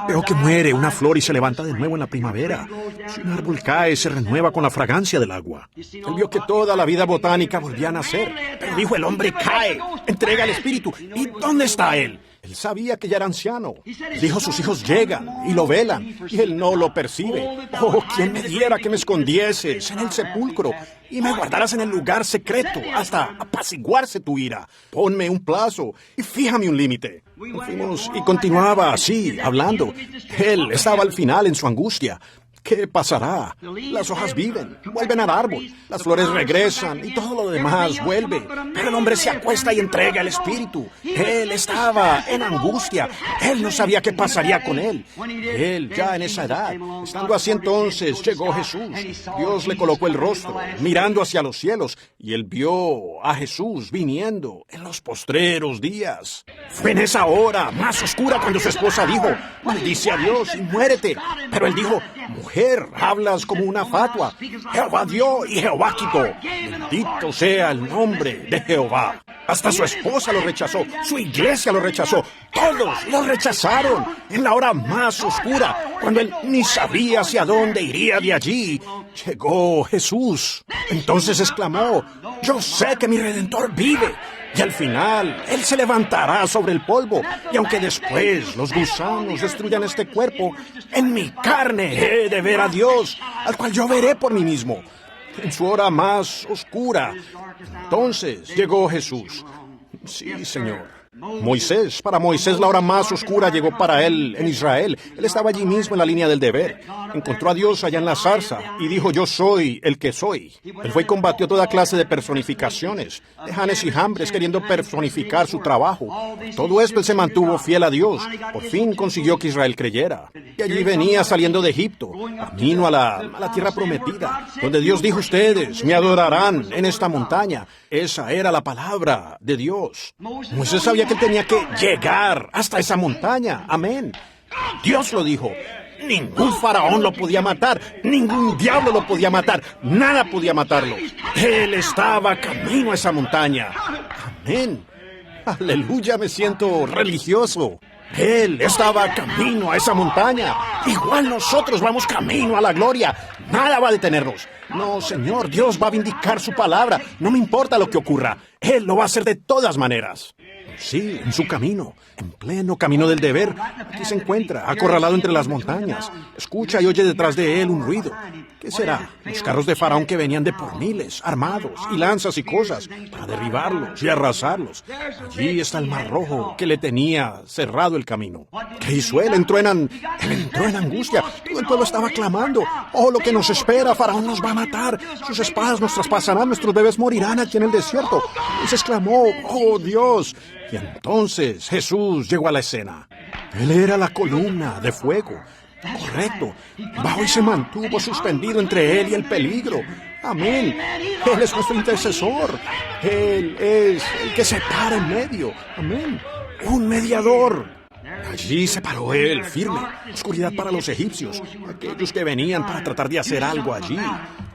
veo que muere una flor y se levanta de nuevo en la primavera. Si un árbol cae, se renueva con la fragancia del agua. Él vio que toda la vida botánica volvía a nacer. Pero dijo, el hombre cae, entrega el espíritu. ¿Y dónde está él? Él sabía que ya era anciano. Dijo, sus hijos llegan y lo velan, y él no lo percibe. Oh, quién me diera que me escondieses en el sepulcro y me guardaras en el lugar secreto hasta apaciguarse tu ira. Ponme un plazo y fíjame un límite. Fuimos y continuaba así, hablando. Él estaba al final en su angustia. ¿Qué pasará? Las hojas viven, vuelven al árbol, las flores regresan y todo lo demás vuelve. Pero el hombre se acuesta y entrega el espíritu. Él estaba en angustia. Él no sabía qué pasaría con él. Él, ya en esa edad, estando así entonces, llegó Jesús. Dios le colocó el rostro, mirando hacia los cielos, y él vio a Jesús viniendo en los postreros días. Fue en esa hora más oscura cuando su esposa dijo, maldice a Dios y muérete. Pero él dijo, mujer, hablas como una fatua. Jehová dio y Jehová quitó. Bendito sea el nombre de Jehová. Hasta su esposa lo rechazó, su iglesia lo rechazó, todos lo rechazaron en la hora más oscura, cuando él ni sabía hacia dónde iría de allí. Llegó Jesús. Entonces exclamó, yo sé que mi Redentor vive. Y al final, Él se levantará sobre el polvo. Y aunque después los gusanos destruyan este cuerpo, en mi carne he de ver a Dios, al cual yo veré por mí mismo. En su hora más oscura. Entonces llegó Jesús. Sí, Señor. Para Moisés la hora más oscura llegó para él en Israel. Él estaba allí mismo en la línea del deber. Encontró a Dios allá en la zarza y dijo, yo soy el que soy. Él fue y combatió toda clase de personificaciones, de Janes y Jambres queriendo personificar su trabajo. Todo esto él se mantuvo fiel a Dios. Por fin consiguió que Israel creyera. Y allí venía saliendo de Egipto, camino a la tierra prometida, donde Dios dijo, ustedes me adorarán en esta montaña. Esa era la palabra de Dios. Moisés sabía que él tenía que llegar hasta esa montaña. Amén. Dios lo dijo. Ningún faraón lo podía matar. Ningún diablo lo podía matar. Nada podía matarlo. Él estaba camino a esa montaña. Amén. Aleluya, me siento religioso. Él estaba camino a esa montaña. Igual nosotros vamos camino a la gloria. Nada va a detenernos. No, Señor, Dios va a vindicar su palabra. No me importa lo que ocurra. Él lo va a hacer de todas maneras. Sí, en su camino, en pleno camino del deber. Aquí se encuentra, acorralado entre las montañas. Escucha y oye detrás de él un ruido. ¿Qué será? Los carros de Faraón que venían de por miles, armados, y lanzas y cosas, para derribarlos y arrasarlos. Allí está el Mar Rojo, que le tenía cerrado el camino. ¿Qué hizo él? Él entró en angustia. Todo el pueblo estaba clamando. Oh, lo que nos espera, Faraón nos va a matar. Sus espadas nos traspasarán, nuestros bebés morirán aquí en el desierto. Y se exclamó, oh Dios. Y entonces Jesús llegó a la escena. Él era la columna de fuego. Correcto. Bajó y se mantuvo suspendido entre él y el peligro. Amén. Él es nuestro intercesor. Él es el que se para en medio. Amén. Un mediador. Allí se paró él, firme. Oscuridad para los egipcios, aquellos que venían para tratar de hacer algo allí.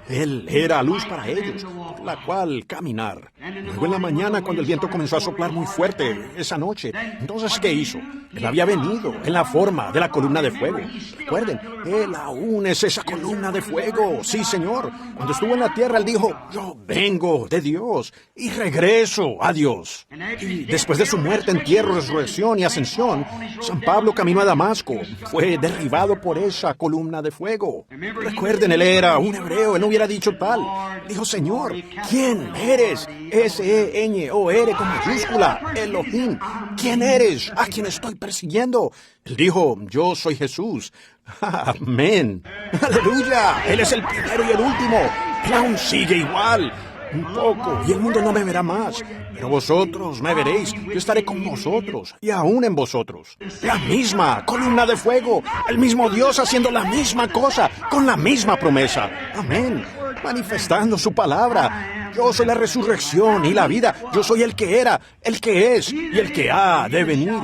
Él era luz para ellos, por la cual caminar. Luego en la mañana, cuando el viento comenzó a soplar muy fuerte esa noche, entonces ¿qué hizo? Él había venido en la forma de la columna de fuego. Recuerden, Él aún es esa columna de fuego. Sí, Señor. Cuando estuvo en la tierra, Él dijo, yo vengo de Dios y regreso a Dios. Y después de su muerte, entierro, resurrección y ascensión, San Pablo camino a Damasco. Fue derribado por esa columna de fuego. Recuerden, él era un hebreo, él no hubiera dicho tal. Dijo, Señor, ¿quién eres? S-E-N-O-R con mayúscula, Elohim. ¿Quién eres? ¿A quién estoy persiguiendo? Él dijo, yo soy Jesús. Amén. Aleluya. Él es el primero y el último. Él aún sigue igual. Un poco, y el mundo no me verá más. Pero vosotros me veréis. Yo estaré con vosotros, y aún en vosotros. La misma columna de fuego. El mismo Dios haciendo la misma cosa, con la misma promesa. Amén. Manifestando su palabra. Yo soy la resurrección y la vida. Yo soy el que era, el que es, y el que ha de venir.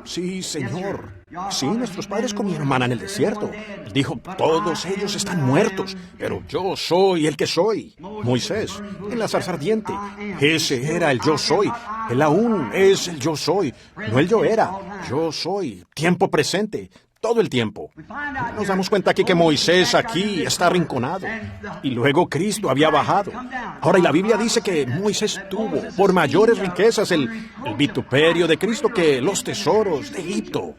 Sí, Señor. Sí, nuestros padres comieron maná en el desierto. Él dijo, todos ellos están muertos, pero yo soy el que soy. Moisés, en la zarza ardiente, ese era el yo soy. Él aún es el yo soy, no el yo era. Yo soy, tiempo presente. todo el tiempo. Nos damos cuenta aquí que Moisés aquí está arrinconado y luego Cristo había bajado. Ahora, y la Biblia dice que Moisés tuvo por mayores riquezas el vituperio de Cristo que los tesoros de Egipto.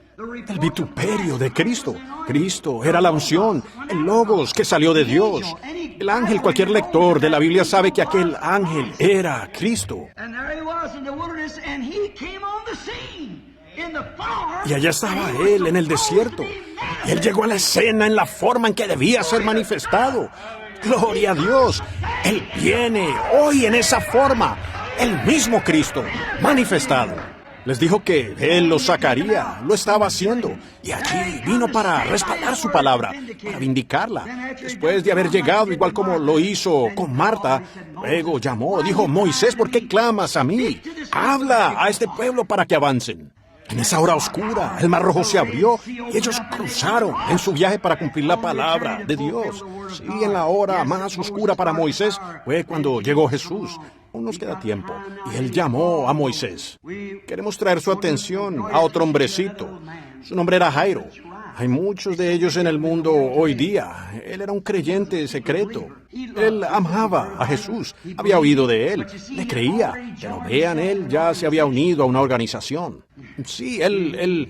El vituperio de Cristo. Cristo era la unción, el logos que salió de Dios. El ángel, cualquier lector de la Biblia sabe que aquel ángel era Cristo. Y allá estaba Él en el desierto. Y Él llegó a la escena en la forma en que debía ser manifestado. ¡Gloria a Dios! Él viene hoy en esa forma. El mismo Cristo, manifestado. Les dijo que Él lo sacaría, lo estaba haciendo. Y allí vino para respaldar su palabra, para vindicarla. Después de haber llegado, igual como lo hizo con Marta, luego llamó, dijo, Moisés, ¿por qué clamas a mí? Habla a este pueblo para que avancen. En esa hora oscura, el Mar Rojo se abrió y ellos cruzaron en su viaje para cumplir la palabra de Dios. Sí, en la hora más oscura para Moisés fue cuando llegó Jesús. Aún nos queda tiempo. Y Él llamó a Moisés. Queremos traer su atención a otro hombrecito. Su nombre era Jairo. Hay muchos de ellos en el mundo hoy día. Él era un creyente secreto. Él amaba a Jesús, había oído de Él, le creía, pero vean, él ya se había unido a una organización. Sí, él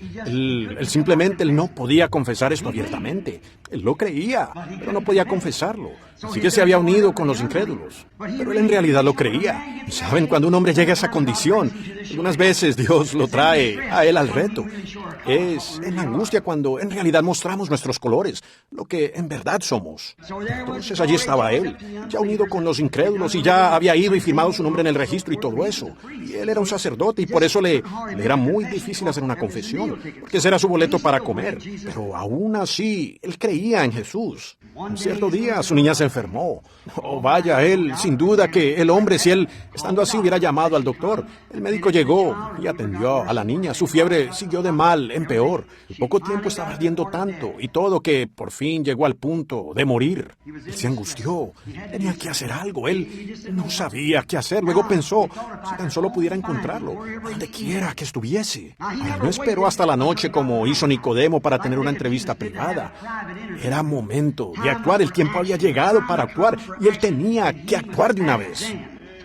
simplemente no podía confesar esto abiertamente. Él lo creía, pero no podía confesarlo. Así que se había unido con los incrédulos. Pero él en realidad lo creía. Y saben, cuando un hombre llega a esa condición, algunas veces Dios lo trae a él al reto. Es en la angustia cuando en realidad mostramos nuestros colores, lo que en verdad somos. Entonces allí estaba él, ya unido con los incrédulos y ya había ido y firmado su nombre en el registro y todo eso. Y él era un sacerdote y por eso le era muy difícil hacer una confesión, porque ese era su boleto para comer. Pero aún así, él creía en Jesús. Un cierto día su niña se enfermó. Oh, vaya, él, sin duda que el hombre, si él, estando así, hubiera llamado al doctor. El médico llegó y atendió a la niña. Su fiebre siguió de mal en peor. En poco tiempo estaba ardiendo tanto y todo que por fin llegó al punto de morir. Él se angustió. Tenía que hacer algo. Él no sabía qué hacer. Luego pensó, si tan solo pudiera encontrarlo, donde quiera que estuviese. Ahora, no esperó hasta la noche como hizo Nicodemo para tener una entrevista privada. Era momento de actuar. El tiempo había llegado para actuar y él tenía que actuar de una vez.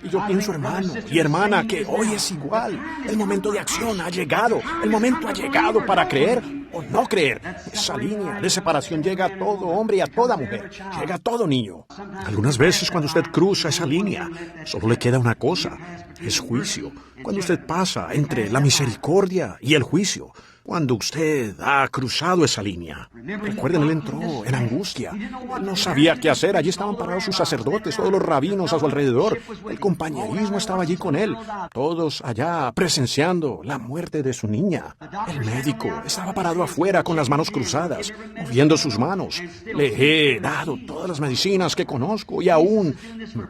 Y yo pienso, hermano y hermana, que hoy es igual. El momento de acción ha llegado. El momento ha llegado para creer o no creer. Esa línea de separación llega a todo hombre y a toda mujer. Llega a todo niño. Algunas veces cuando usted cruza esa línea, solo le queda una cosa. Es juicio. Cuando usted pasa entre la misericordia y el juicio. Cuando usted ha cruzado esa línea. Recuerden, él entró en angustia. Él no sabía qué hacer. Allí estaban parados sus sacerdotes, todos los rabinos a su alrededor. El compañerismo estaba allí con él. Todos allá presenciando la muerte de su niña. El médico estaba parado afuera con las manos cruzadas, moviendo sus manos. Le he dado todas las medicinas que conozco y aún,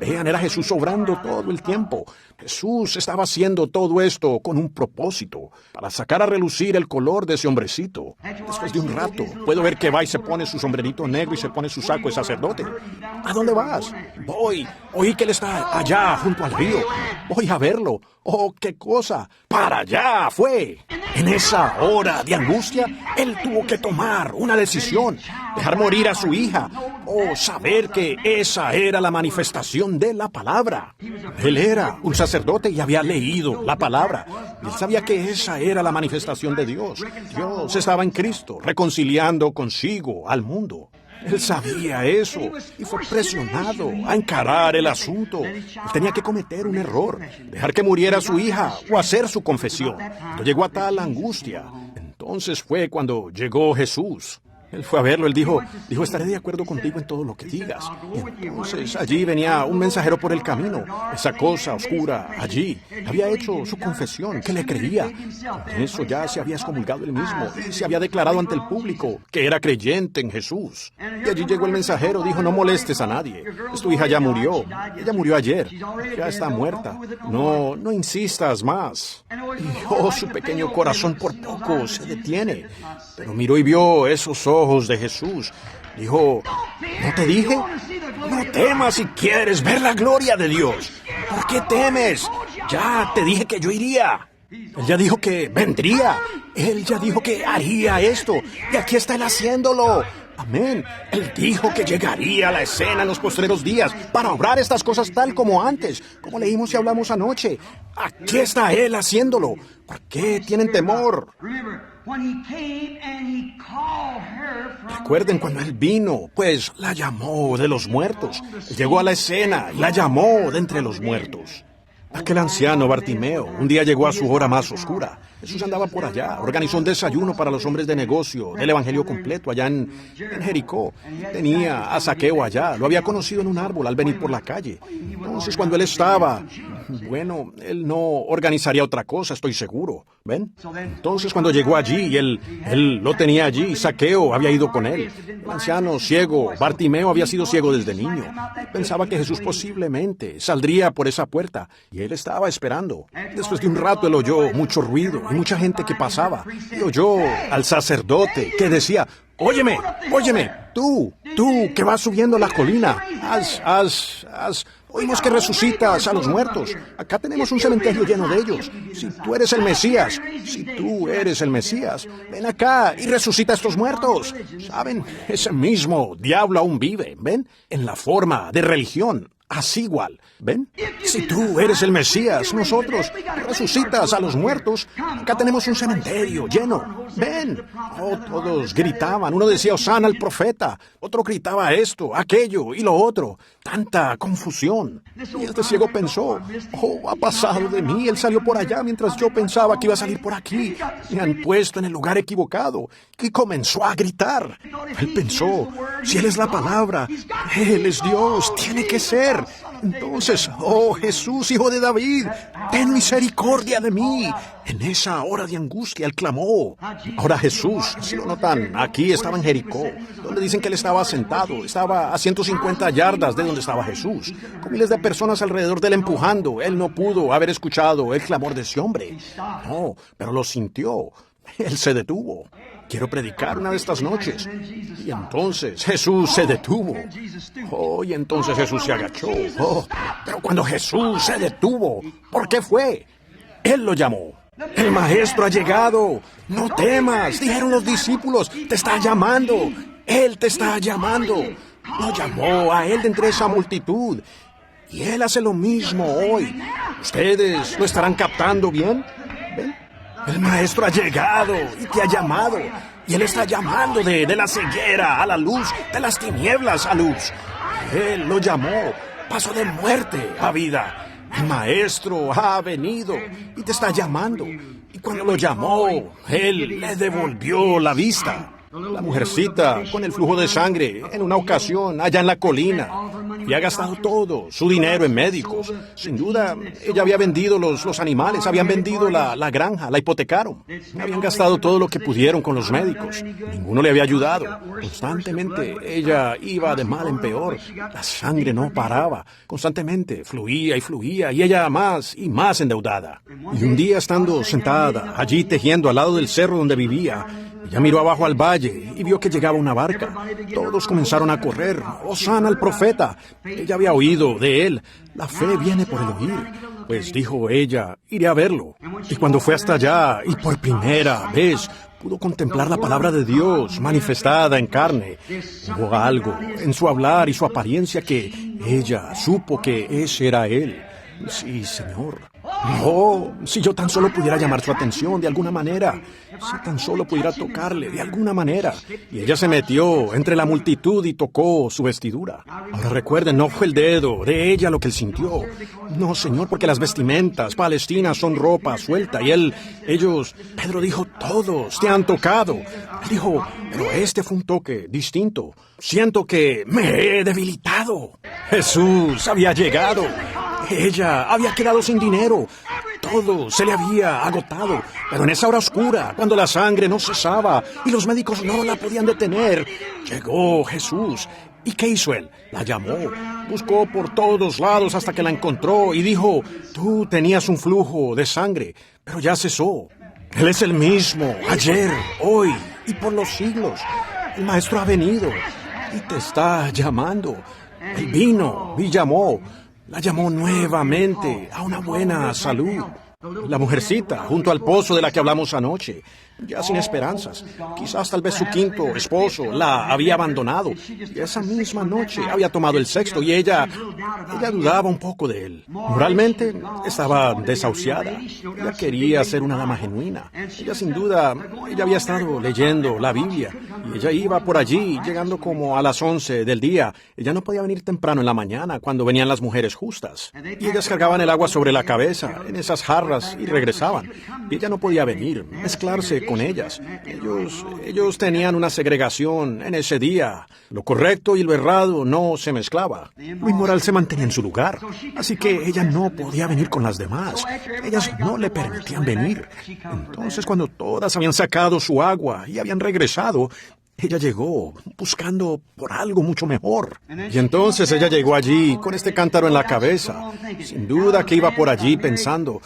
vean, era Jesús obrando todo el tiempo. Jesús estaba haciendo todo esto con un propósito, para sacar a relucir el color de ese hombrecito. Después de un rato, puedo ver que va y se pone su sombrerito negro y se pone su saco de sacerdote. ¿A dónde vas? Voy. Oí que él está allá, junto al río. Voy a verlo. ¡Oh, qué cosa! ¡Para allá fue! En esa hora de angustia, él tuvo que tomar una decisión. Dejar morir a su hija. O saber que esa era la manifestación de la palabra. Él era un sacerdote y había leído la palabra. Él sabía que esa era la manifestación de Dios. Dios estaba en Cristo, reconciliando consigo al mundo. Él sabía eso y fue presionado a encarar el asunto. Él tenía que cometer un error, dejar que muriera su hija o hacer su confesión. Cuando llegó a tal angustia, entonces fue cuando llegó Jesús. Él fue a verlo, él dijo, estaré de acuerdo contigo en todo lo que digas. Y entonces allí venía un mensajero por el camino, esa cosa oscura allí. Había hecho su confesión, que le creía. Con eso ya se había excomulgado él mismo y se había declarado ante el público que era creyente en Jesús. Y allí llegó el mensajero, dijo, no molestes a nadie. Tu hija ya murió, ella murió ayer, ya está muerta. No insistas más. Y su pequeño corazón por poco se detiene. Pero miró y vio esos ojos de Jesús. Dijo, ¿no te dije? No temas si quieres ver la gloria de Dios. ¿Por qué temes? Ya te dije que yo iría. Él ya dijo que vendría. Él ya dijo que haría esto. Y aquí está Él haciéndolo. Amén. Él dijo que llegaría a la escena en los postreros días para obrar estas cosas tal como antes, como leímos y hablamos anoche. Aquí está Él haciéndolo. ¿Por qué tienen temor? Recuerden cuando Él vino, pues la llamó de los muertos. Él llegó a la escena y la llamó de entre los muertos. Aquel anciano Bartimeo un día llegó a su hora más oscura. Jesús andaba por allá, organizó un desayuno para los hombres de negocio del Evangelio completo allá en Jericó. Tenía a Zaqueo allá, lo había conocido en un árbol al venir por la calle. Entonces cuando él estaba, bueno, él no organizaría otra cosa, estoy seguro, ¿ven? Entonces cuando llegó allí y él lo tenía allí, Zaqueo había ido con él. El anciano ciego, Bartimeo, había sido ciego desde niño. Pensaba que Jesús posiblemente saldría por esa puerta y él estaba esperando. Después de un rato él oyó mucho ruido y mucha gente que pasaba. Y oyó al sacerdote que decía: óyeme, tú que vas subiendo la colina, oímos que resucitas a los muertos. Acá tenemos un cementerio lleno de ellos. Si tú eres el Mesías, ven acá y resucita a estos muertos. ¿Saben? Ese mismo diablo aún vive, ¿ven? En la forma de religión. Así igual, ¿ven? Si tú eres el Mesías, nosotros resucitas a los muertos. Acá tenemos un cementerio lleno. ¡Ven! Oh, todos gritaban. Uno decía: Hosana al profeta. Otro gritaba esto, aquello y lo otro. Tanta confusión. Y este ciego pensó: oh, ha pasado de mí. Él salió por allá mientras yo pensaba que iba a salir por aquí. Me han puesto en el lugar equivocado. Y comenzó a gritar. Él pensó: si Él es la palabra, Él es Dios, tiene que ser. Entonces, oh Jesús, hijo de David, ten misericordia de mí. En esa hora de angustia él clamó. Ahora Jesús, si lo notan, aquí estaba en Jericó, donde dicen que él estaba sentado. Estaba a 150 yardas de donde estaba Jesús, con miles de personas alrededor de él empujando. Él no pudo haber escuchado el clamor de ese hombre. No, pero lo sintió. Él se detuvo. Quiero predicar una de estas noches. Y entonces Jesús se detuvo. Oh, y entonces Jesús se agachó. Oh, pero cuando Jesús se detuvo, ¿por qué fue? Él lo llamó. El maestro ha llegado. No temas, dijeron los discípulos. Te está llamando. Él te está llamando. Lo llamó a él de entre esa multitud. Y él hace lo mismo hoy. ¿Ustedes lo estarán captando bien? ¿Ven? El maestro ha llegado y te ha llamado. Y él está llamando de la ceguera a la luz, de las tinieblas a luz. Él lo llamó. Pasó de muerte a vida. El maestro ha venido y te está llamando. Y cuando lo llamó, él le devolvió la vista. La mujercita con el flujo de sangre en una ocasión allá en la colina había gastado todo su dinero en médicos. Sin duda, ella había vendido los animales, habían vendido la granja, la hipotecaron. Habían gastado todo lo que pudieron con los médicos. Ninguno le había ayudado. Constantemente ella iba de mal en peor. La sangre no paraba. Constantemente fluía y ella más y más endeudada. Y un día, estando sentada allí tejiendo al lado del cerro donde vivía, ella miró abajo al valle y vio que llegaba una barca. Todos comenzaron a correr. ¡Hosana al profeta! Ella había oído de él. La fe viene por el oír. Pues dijo ella: iré a verlo. Y cuando fue hasta allá y por primera vez pudo contemplar la palabra de Dios manifestada en carne, hubo algo en su hablar y su apariencia que ella supo que ese era él. Sí, Señor. Oh, si yo tan solo pudiera llamar su atención de alguna manera, si tan solo pudiera tocarle de alguna manera. Y ella se metió entre la multitud y tocó su vestidura. Ahora recuerden, no fue el dedo de ella lo que él sintió. No, Señor, porque las vestimentas palestinas son ropa suelta. Y Pedro dijo: todos te han tocado. Él dijo: pero este fue un toque distinto. Siento que me he debilitado. Jesús había llegado. Ella había quedado sin dinero. Todo se le había agotado. Pero en esa hora oscura, cuando la sangre no cesaba y los médicos no la podían detener, llegó Jesús. ¿Y qué hizo él? La llamó. Buscó por todos lados hasta que la encontró y dijo: tú tenías un flujo de sangre, pero ya cesó. Él es el mismo, ayer, hoy y por los siglos. El Maestro ha venido y te está llamando. Él vino y llamó. La llamó nuevamente a una buena salud. La mujercita, junto al pozo de la que hablamos anoche, ya sin esperanzas. Quizás tal vez su quinto esposo la había abandonado. Y esa misma noche había tomado el sexto y ella dudaba un poco de él. Moralmente estaba desahuciada. Ella quería ser una dama genuina. Ella sin duda, ella había estado leyendo la Biblia. Y ella iba por allí, llegando como a las 11 del día. Ella no podía venir temprano en la mañana, cuando venían las mujeres justas. Y ellas cargaban el agua sobre la cabeza, en esas jarras, y regresaban. Y ella no podía venir, mezclarse con ellas. Ellos tenían una segregación en ese día. Lo correcto y lo errado no se mezclaba. Lo inmoral se mantenía en su lugar. Así que ella no podía venir con las demás. Ellas no le permitían venir. Entonces, cuando todas habían sacado su agua y habían regresado, ella llegó buscando por algo mucho mejor. Y entonces ella llegó allí con este cántaro en la cabeza. Sin duda que iba por allí pensando,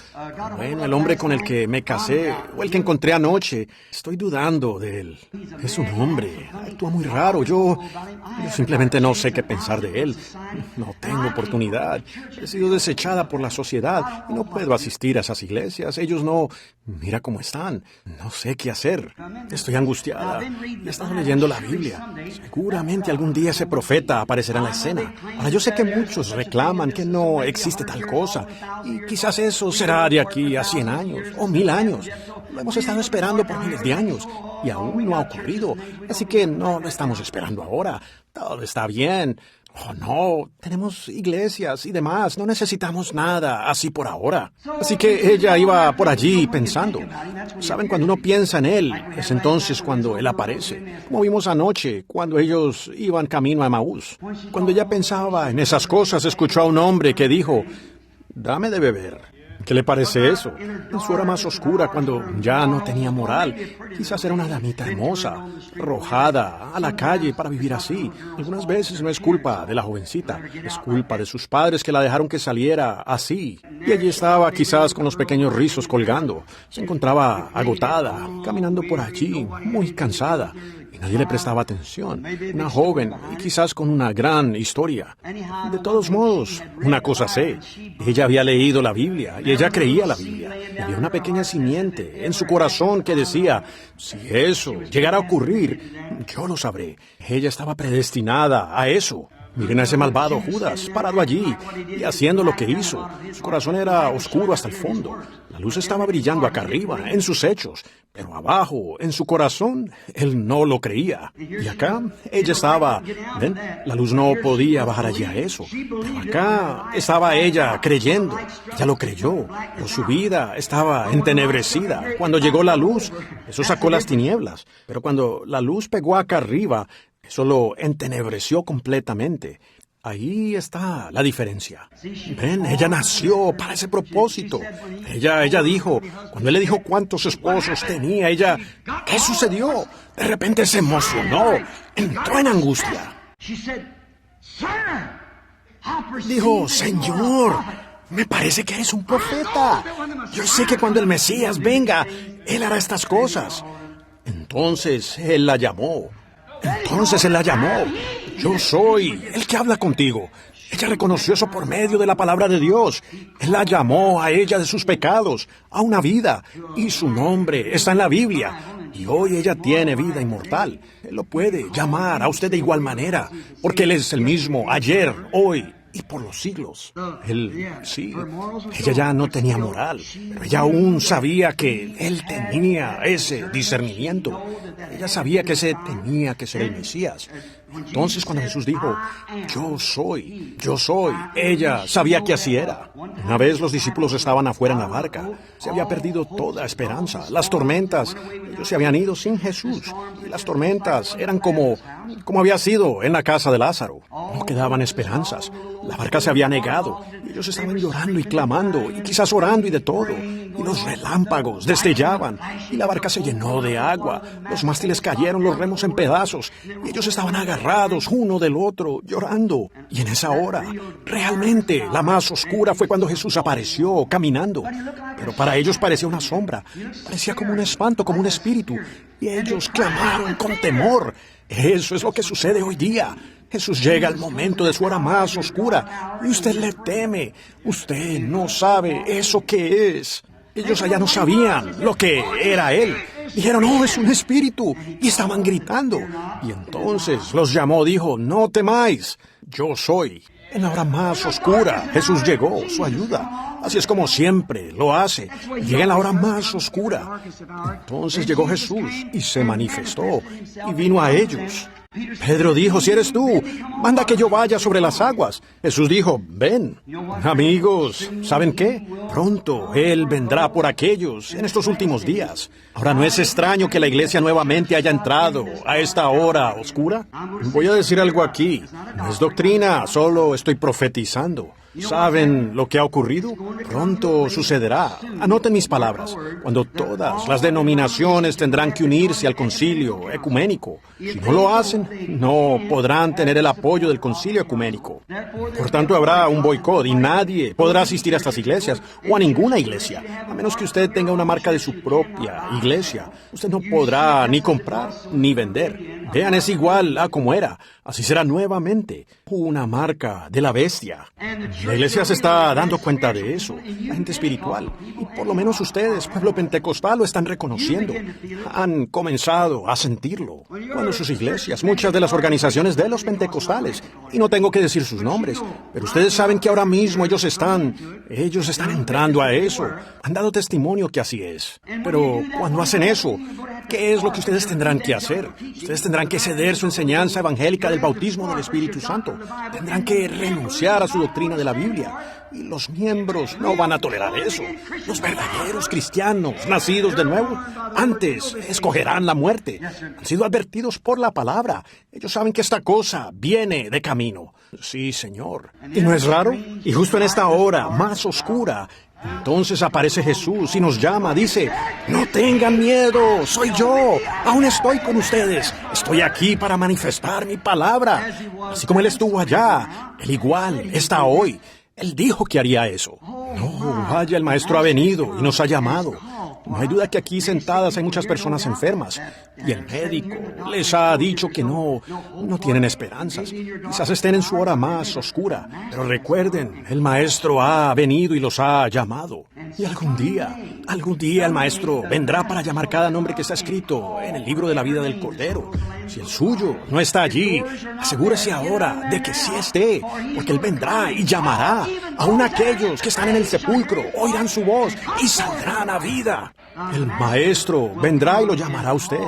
bueno, el hombre con el que me casé o el que encontré anoche, estoy dudando de él. Es un hombre, actúa muy raro. Yo simplemente no sé qué pensar de él. No tengo oportunidad. He sido desechada por la sociedad y no puedo asistir a esas iglesias. Ellos no... Mira cómo están. No sé qué hacer. Estoy angustiada. He estado leyendo la Biblia. Seguramente algún día ese profeta aparecerá en la escena. Ahora, yo sé que muchos reclaman que no existe tal cosa. Y quizás eso será de aquí a 100 años o 1000 años. Lo hemos estado esperando por miles de años y aún no ha ocurrido. Así que no lo estamos esperando ahora. Todo está bien. Oh, no, tenemos iglesias y demás, no necesitamos nada así por ahora. Así que ella iba por allí pensando. ¿Saben? Cuando uno piensa en él, es entonces cuando él aparece. Como vimos anoche, cuando ellos iban camino a Emaús. Cuando ella pensaba en esas cosas, escuchó a un hombre que dijo, dame de beber. ¿Qué le parece eso? En su hora más oscura, cuando ya no tenía moral, quizás era una damita hermosa, arrojada a la calle para vivir así. Algunas veces no es culpa de la jovencita, es culpa de sus padres que la dejaron que saliera así. Y allí estaba quizás con los pequeños rizos colgando. Se encontraba agotada, caminando por allí, muy cansada. Y nadie le prestaba atención. Una joven, y quizás con una gran historia. De todos modos, una cosa sé, ella había leído la Biblia y ella creía la Biblia. Y había una pequeña simiente en su corazón que decía, si eso llegara a ocurrir, yo lo sabré. Ella estaba predestinada a eso. Miren a ese malvado Judas, parado allí y haciendo lo que hizo. Su corazón era oscuro hasta el fondo. La luz estaba brillando acá arriba, en sus hechos, pero abajo, en su corazón, él no lo creía. Y acá, ella estaba, ¿ven? La luz no podía bajar allí a eso. Pero acá estaba ella creyendo. Ella lo creyó, pero su vida estaba entenebrecida. Cuando llegó la luz, eso sacó las tinieblas. Pero cuando la luz pegó acá arriba, eso lo entenebreció completamente. Ahí está la diferencia. Ven, ella nació para ese propósito. Ella dijo, cuando él le dijo cuántos esposos tenía, ella, ¿qué sucedió? De repente se emocionó, entró en angustia. Dijo, Señor, me parece que eres un profeta. Yo sé que cuando el Mesías venga, él hará estas cosas. Entonces él la llamó. Yo soy el que habla contigo. Ella reconoció eso por medio de la palabra de Dios. Él la llamó a ella de sus pecados, a una vida. Y su nombre está en la Biblia. Y hoy ella tiene vida inmortal. Él lo puede llamar a usted de igual manera, porque Él es el mismo ayer, hoy y por los siglos. Ella ya no tenía moral, pero ella aún sabía que él tenía ese discernimiento. Ella sabía que ese tenía que ser el Mesías. Entonces, cuando Jesús dijo, yo soy, ella sabía que así era. Una vez los discípulos estaban afuera en la barca. Se había perdido toda esperanza. Las tormentas, ellos se habían ido sin Jesús. Y las tormentas eran como había sido en la casa de Lázaro. No quedaban esperanzas. La barca se había negado. Ellos estaban llorando y clamando, y quizás orando y de todo. Y los relámpagos destellaban, y la barca se llenó de agua. Los mástiles cayeron, los remos en pedazos. Y ellos estaban agarrados uno del otro, llorando. Y en esa hora, realmente, la más oscura fue cuando Jesús apareció, caminando. Pero para ellos parecía una sombra. Parecía como un espanto, como un espíritu. Y ellos clamaron con temor. Eso es lo que sucede hoy día. Jesús llega al momento de su hora más oscura y usted le teme. Usted no sabe eso que es. Ellos allá no sabían lo que era él. Dijeron, no, es un espíritu. Y estaban gritando. Y entonces los llamó, dijo, no temáis, yo soy. En la hora más oscura, Jesús llegó, su ayuda. Así es como siempre lo hace. Llega en la hora más oscura. Entonces llegó Jesús y se manifestó y vino a ellos. Pedro dijo, si eres tú, manda que yo vaya sobre las aguas. Jesús dijo, ven. Amigos, ¿saben qué? Pronto Él vendrá por aquellos en estos últimos días. Ahora, ¿no es extraño que la iglesia nuevamente haya entrado a esta hora oscura? Voy a decir algo aquí. No es doctrina, solo estoy profetizando. ¿Saben lo que ha ocurrido? Pronto sucederá. Anoten mis palabras. Cuando todas las denominaciones tendrán que unirse al concilio ecuménico. Si no lo hacen, no podrán tener el apoyo del concilio ecuménico. Por tanto, habrá un boicot y nadie podrá asistir a estas iglesias o a ninguna iglesia, a menos que usted tenga una marca de su propia iglesia. Usted no podrá ni comprar ni vender. Vean, es igual a como era. Así será nuevamente. Una marca de la bestia. La iglesia se está dando cuenta de eso. La gente espiritual. Y por lo menos ustedes, pueblo pentecostal, lo están reconociendo. Han comenzado a sentirlo. Cuando sus iglesias, muchas de las organizaciones de los pentecostales, y no tengo que decir sus nombres, pero ustedes saben que ahora mismo ellos están entrando a eso. Han dado testimonio que así es. Pero cuando hacen eso, ¿qué es lo que ustedes tendrán que hacer? Ustedes tendrán que ceder su enseñanza evangélica del bautismo del Espíritu Santo. Tendrán que renunciar a su doctrina de la Biblia. Y los miembros no van a tolerar eso. Los verdaderos cristianos, nacidos de nuevo, antes escogerán la muerte. Han sido advertidos por la palabra. Ellos saben que esta cosa viene de camino. Sí, Señor. ¿Y no es raro? Y justo en esta hora más oscura, entonces aparece Jesús y nos llama, dice, no tengan miedo, soy yo, aún estoy con ustedes, estoy aquí para manifestar mi palabra. Así como Él estuvo allá, Él igual está hoy. Él dijo que haría eso. No, vaya, el Maestro ha venido y nos ha llamado. No hay duda que aquí sentadas hay muchas personas enfermas y el médico les ha dicho que no tienen esperanzas. Quizás estén en su hora más oscura, pero recuerden, el Maestro ha venido y los ha llamado. Y algún día el Maestro vendrá para llamar cada nombre que está escrito en el libro de la vida del Cordero. Si el suyo no está allí, asegúrese ahora de que sí esté, porque Él vendrá y llamará. Aún aquellos que están en el sepulcro oirán su voz y saldrán a vida. El Maestro vendrá y lo llamará a usted.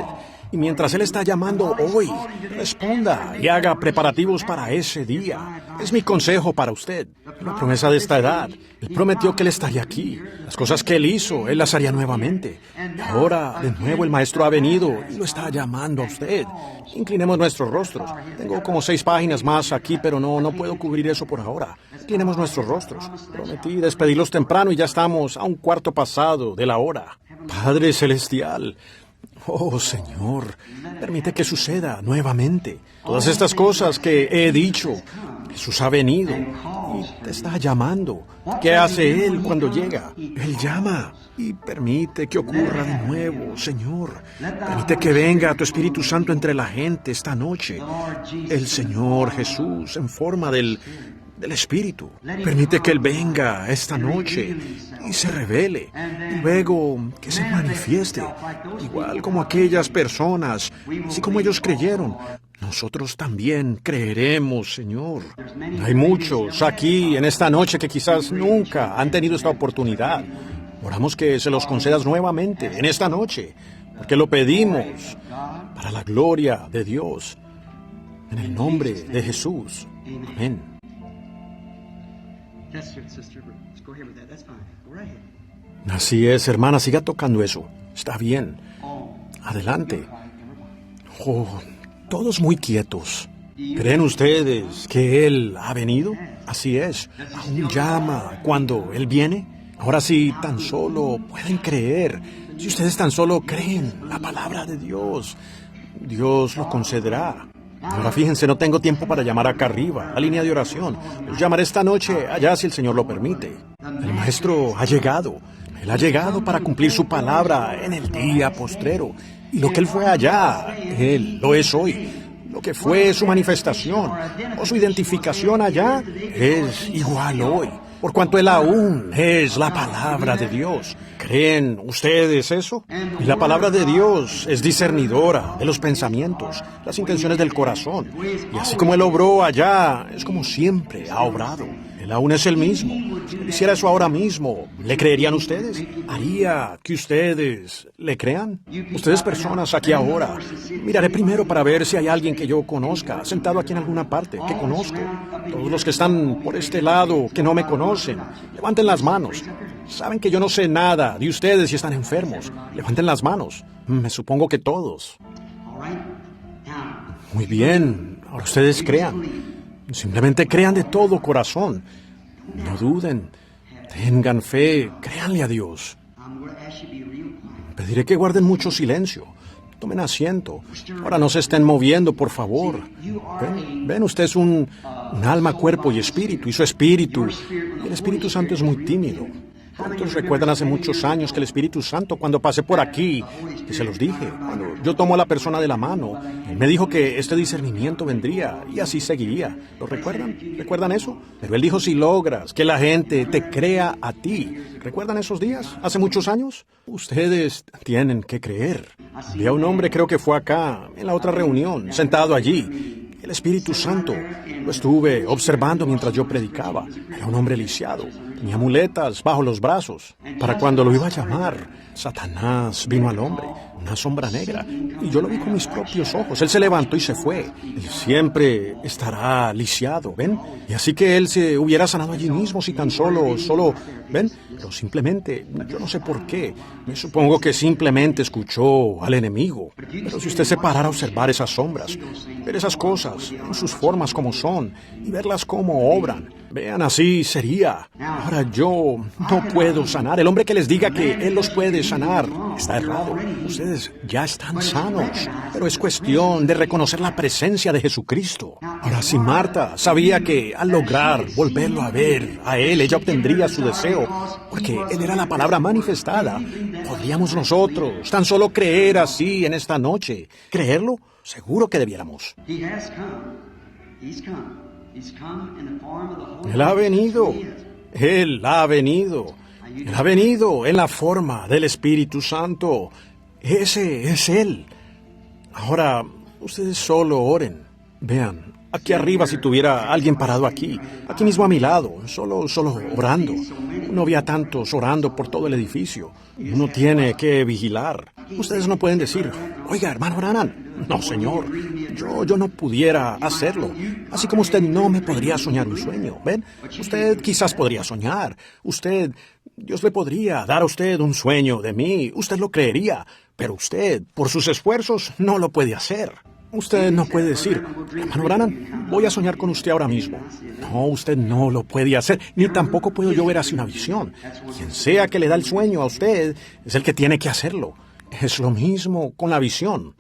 Y mientras Él está llamando hoy, responda y haga preparativos para ese día. Es mi consejo para usted. La promesa de esta edad. Él prometió que Él estaría aquí. Las cosas que Él hizo, Él las haría nuevamente. Y ahora, de nuevo, el Maestro ha venido y lo está llamando a usted. Inclinemos nuestros rostros. Tengo como 6 páginas más aquí, pero no puedo cubrir eso por ahora. Inclinemos nuestros rostros. Prometí despedirlos temprano y ya estamos a 1/4 pasado de la hora. Padre Celestial, oh, Señor, permite que suceda nuevamente. Todas estas cosas que he dicho, Jesús ha venido y te está llamando. ¿Qué hace Él cuando llega? Él llama y permite que ocurra de nuevo, Señor. Permite que venga tu Espíritu Santo entre la gente esta noche. El Señor Jesús en forma del Espíritu. Permite que Él venga esta noche y se revele, y luego que se manifieste, igual como aquellas personas, así como ellos creyeron. Nosotros también creeremos, Señor. Hay muchos aquí en esta noche que quizás nunca han tenido esta oportunidad. Oramos que se los concedas nuevamente en esta noche, porque lo pedimos para la gloria de Dios. En el nombre de Jesús. Amén. Así es, hermana, siga tocando eso. Está bien. Adelante. Oh, todos muy quietos. ¿Creen ustedes que Él ha venido? Así es. Aún llama cuando Él viene. Ahora sí, tan solo pueden creer. Si ustedes tan solo creen la palabra de Dios, Dios lo concederá. Ahora fíjense, no tengo tiempo para llamar acá arriba, a línea de oración. Los llamaré esta noche allá si el Señor lo permite. El Maestro ha llegado. Él ha llegado para cumplir su palabra en el día postrero. Y lo que Él fue allá, Él lo es hoy. Lo que fue su manifestación o su identificación allá es igual hoy. Por cuanto Él aún es la palabra de Dios. ¿Creen ustedes eso? Y la palabra de Dios es discernidora de los pensamientos, las intenciones del corazón. Y así como Él obró allá, es como siempre ha obrado. Él aún es el mismo. Si Él hiciera eso ahora mismo, ¿le creerían ustedes? ¿Haría que ustedes le crean? Ustedes personas aquí ahora, miraré primero para ver si hay alguien que yo conozca, sentado aquí en alguna parte, que conozco. Todos los que están por este lado, que no me conocen, levanten las manos. Saben que yo no sé nada de ustedes y están enfermos. Levanten las manos. Me supongo que todos. Muy bien. Ahora ustedes crean. Simplemente crean de todo corazón. No duden. Tengan fe. Créanle a Dios. Pediré que guarden mucho silencio. Tomen asiento. Ahora no se estén moviendo, por favor. Ven, usted es un alma, cuerpo y espíritu. Y su espíritu. Y el Espíritu Santo es muy tímido. ¿Cuántos recuerdan hace muchos años que el Espíritu Santo, cuando pasé por aquí, que se los dije, cuando yo tomo a la persona de la mano, Él me dijo que este discernimiento vendría y así seguiría? ¿Lo recuerdan? ¿Recuerdan eso? Pero Él dijo, si logras que la gente te crea a ti. ¿Recuerdan esos días? ¿Hace muchos años? Ustedes tienen que creer. Vi a un hombre, creo que fue acá, en la otra reunión, sentado allí. El Espíritu Santo. Lo estuve observando mientras yo predicaba. Era un hombre lisiado. Tenía muletas bajo los brazos. Para cuando lo iba a llamar, Satanás vino al hombre, una sombra negra. Y yo lo vi con mis propios ojos. Él se levantó y se fue. Él siempre estará lisiado, ¿ven? Y así que él se hubiera sanado allí mismo si tan solo, ¿ven? Pero simplemente, yo no sé por qué. Me supongo que simplemente escuchó al enemigo. Pero si usted se parara a observar esas sombras, ver esas cosas, en sus formas como son, y verlas como obran, vean, así sería. Ahora yo no puedo sanar. El hombre que les diga que él los puede sanar está errado. Ustedes ya están sanos, pero es cuestión de reconocer la presencia de Jesucristo. Ahora, si Marta sabía que al lograr volverlo a ver a él, ella obtendría su deseo, porque él era la palabra manifestada, ¿podríamos nosotros tan solo creer así en esta noche? ¿Creerlo? Seguro que debiéramos. Él ha venido. Él ha venido. Él ha venido en la forma del Espíritu Santo. Ese es Él. Ahora, ustedes solo oren. Vean, aquí arriba si tuviera alguien parado aquí mismo a mi lado, solo orando. No había tantos orando por todo el edificio. Uno tiene que vigilar. Ustedes no pueden decir, oiga, hermano Branham. No, señor, yo no pudiera hacerlo. Así como usted no me podría soñar un sueño, ¿ven? Usted quizás podría soñar. Dios le podría dar a usted un sueño de mí. Usted lo creería. Pero usted, por sus esfuerzos, no lo puede hacer. Usted no puede decir, hermano Branham, voy a soñar con usted ahora mismo. No, usted no lo puede hacer, ni tampoco puedo yo ver así una visión. Quien sea que le da el sueño a usted, es el que tiene que hacerlo. Es lo mismo con la visión.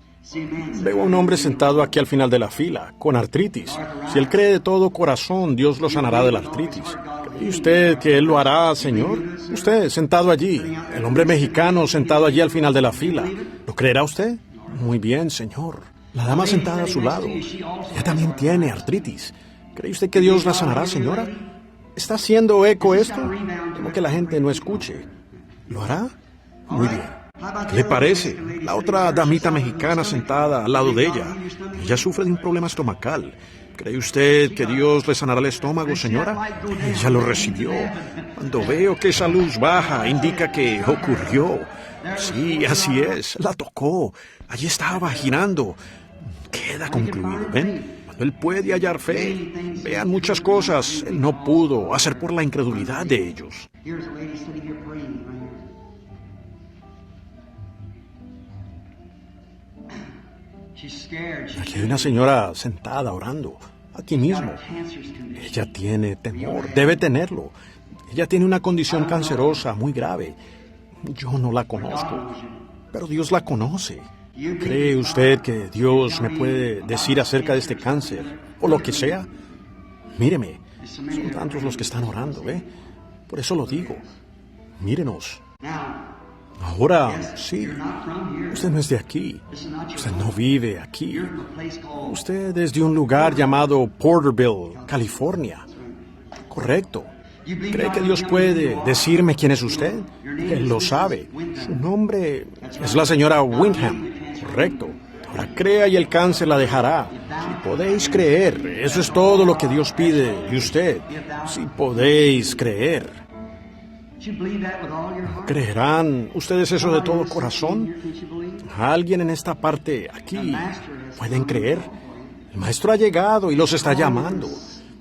Veo a un hombre sentado aquí al final de la fila, con artritis. Si él cree de todo corazón, Dios lo sanará de la artritis. ¿Y usted que él lo hará, señor? Usted, sentado allí, el hombre mexicano sentado allí al final de la fila. ¿Lo creerá usted? Muy bien, señor. La dama sentada a su lado, ella también tiene artritis. ¿Cree usted que Dios la sanará, señora? ¿Está haciendo eco esto? Temo que la gente no escuche. ¿Lo hará? Muy bien. ¿Qué le parece? La otra damita mexicana sentada al lado de ella. Ella sufre de un problema estomacal. ¿Cree usted que Dios le sanará el estómago, señora? Ella lo recibió. Cuando veo que esa luz baja, indica que ocurrió. Sí, así es. La tocó. Allí estaba girando. Queda concluido, ¿ven? Cuando él puede hallar fe, vean muchas cosas. Él no pudo hacer por la incredulidad de ellos. Aquí hay una señora sentada orando, aquí mismo. Ella tiene temor, debe tenerlo. Ella tiene una condición cancerosa muy grave. Yo no la conozco, pero Dios la conoce. ¿Cree usted que Dios me puede decir acerca de este cáncer, o lo que sea? Míreme, son tantos los que están orando, ¿eh? Por eso lo digo. Mírenos. Ahora, sí, usted no es de aquí. Usted no vive aquí. Usted es de un lugar llamado Porterville, California. Correcto. ¿Cree que Dios puede decirme quién es usted? Él lo sabe. Su nombre es la señora Windham. Correcto. Ahora crea y el cáncer la dejará. Si podéis creer, eso es todo lo que Dios pide de usted. Si podéis creer. ¿Creerán ustedes eso de todo corazón? ¿Alguien en esta parte, aquí, pueden creer? El Maestro ha llegado y los está llamando.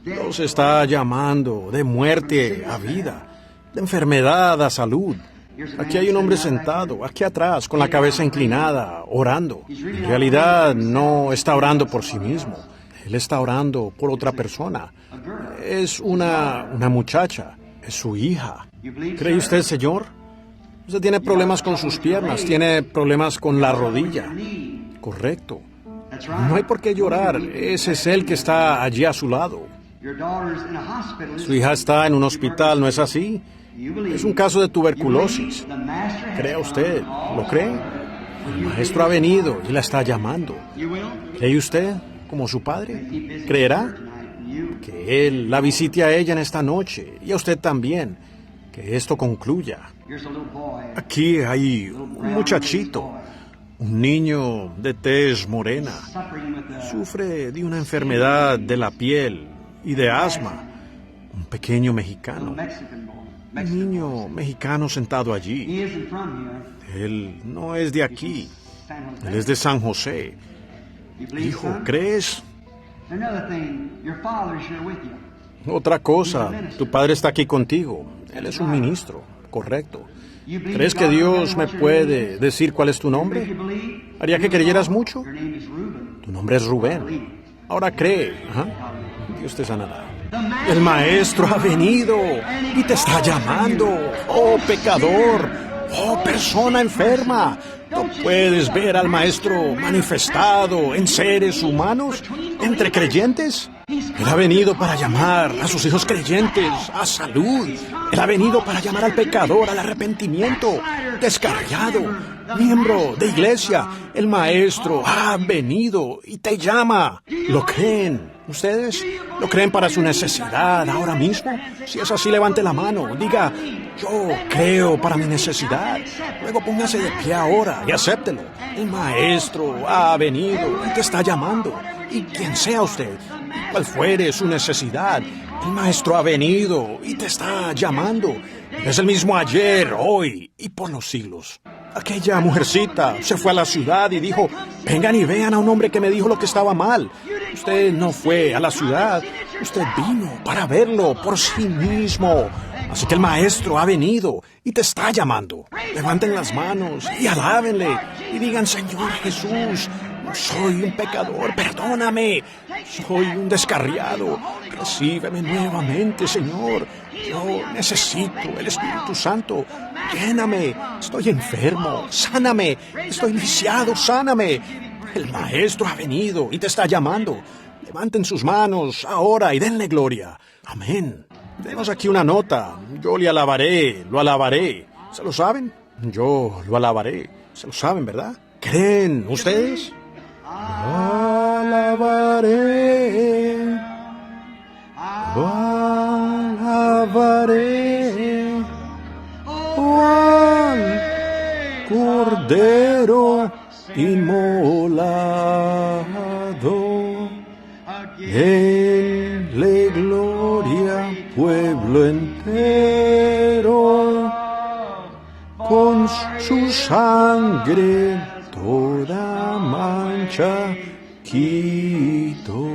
Los está llamando de muerte a vida, de enfermedad a salud. Aquí hay un hombre sentado, aquí atrás, con la cabeza inclinada, orando. En realidad no está orando por sí mismo. Él está orando por otra persona. Es una muchacha, es su hija. ¿Cree usted, señor? Usted tiene problemas con sus piernas, tiene problemas con la rodilla. Correcto. No hay por qué llorar, ese es él que está allí a su lado. Su hija está en un hospital, ¿no es así? Es un caso de tuberculosis. ¿Cree usted? ¿Lo cree? El Maestro ha venido y la está llamando. ¿Cree usted como su padre? ¿Creerá? Que Él la visite a ella en esta noche y a usted también. Que esto concluya. Aquí hay un muchachito, un niño de tez morena. Sufre de una enfermedad de la piel y de asma. Un pequeño mexicano. Un niño mexicano sentado allí. Él no es de aquí. Él es de San José. Hijo, ¿crees? Otra cosa, tu padre está aquí contigo. Él es un ministro, correcto. ¿Crees que Dios me puede decir cuál es tu nombre? ¿Haría que creyeras mucho? Tu nombre es Rubén. Ahora cree. Dios te sanará. El Maestro ha venido y te está llamando. Oh, pecador. Oh, persona enferma. ¿No puedes ver al Maestro manifestado en seres humanos, entre creyentes? Él ha venido para llamar a sus hijos creyentes a salud. Él ha venido para llamar al pecador al arrepentimiento. Descarriado, miembro de iglesia, el Maestro ha venido y te llama. ¿Lo creen? ¿Ustedes lo creen para su necesidad ahora mismo? Si es así, levante la mano. Diga, yo creo para mi necesidad. Luego póngase de pie ahora y acéptelo. El Maestro ha venido y te está llamando. Y quien sea usted, cual fuere su necesidad, el Maestro ha venido y te está llamando. Es el mismo ayer, hoy y por los siglos. Aquella mujercita se fue a la ciudad y dijo, vengan y vean a un hombre que me dijo lo que estaba mal. Usted no fue a la ciudad, usted vino para verlo por sí mismo. Así que el Maestro ha venido y te está llamando. Levanten las manos y alábenle y digan, Señor Jesús, soy un pecador, perdóname. Soy un descarriado. Recíbeme nuevamente, Señor. Yo necesito el Espíritu Santo. Lléname. Estoy enfermo. Sáname. Estoy lisiado. Sáname. El Maestro ha venido y te está llamando. Levanten sus manos ahora y denle gloria. Amén. Denos aquí una nota. Yo le alabaré, lo alabaré. ¿Se lo saben? Yo lo alabaré. ¿Se lo saben, verdad? ¿Creen ustedes? Lo alabaré. Lo alabaré. Al Cordero inmolado. Denle gloria, pueblo entero, con su sangre toda mancha quito.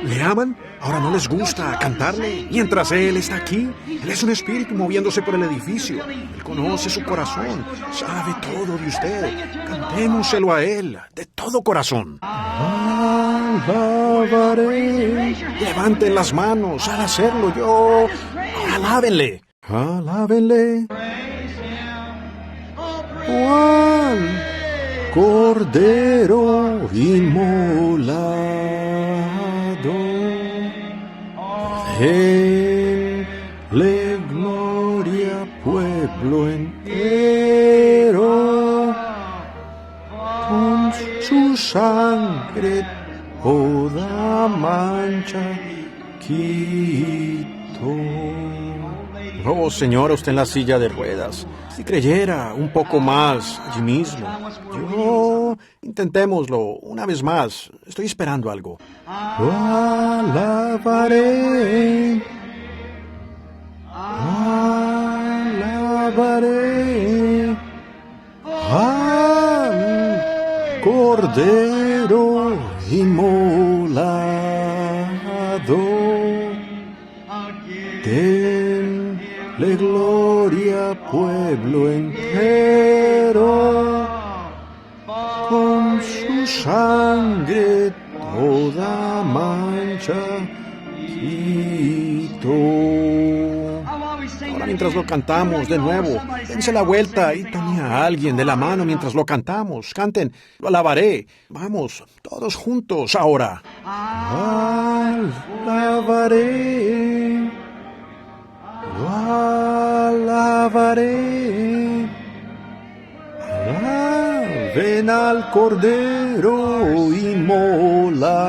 ¿Le aman? Ahora no les gusta cantarle mientras Él está aquí. Él es un espíritu moviéndose por el edificio. Él conoce su corazón, sabe todo de usted. Cantémoselo a Él de todo corazón. Alabaré. Levanten las manos al hacerlo yo. Alábenle. Alábenle. Al Cordero inmolado. Denle gloria, pueblo entero, con su sangre toda mancha quito. Oh, señora, usted en la silla de ruedas. Si creyera un poco más allí mismo. Intentémoslo una vez más. Estoy esperando algo. Lo alabaré. Alabaré al Cordero inmolado. Denle gloria, pueblo entero, con su sangre toda mancha quitó. Ahora mientras lo cantamos de nuevo, dense la vuelta y tome a alguien de la mano mientras lo cantamos. Canten, lo alabaré. Vamos, todos juntos ahora. Alabaré. Lo alabaré. Alaben al Cordero inmolado.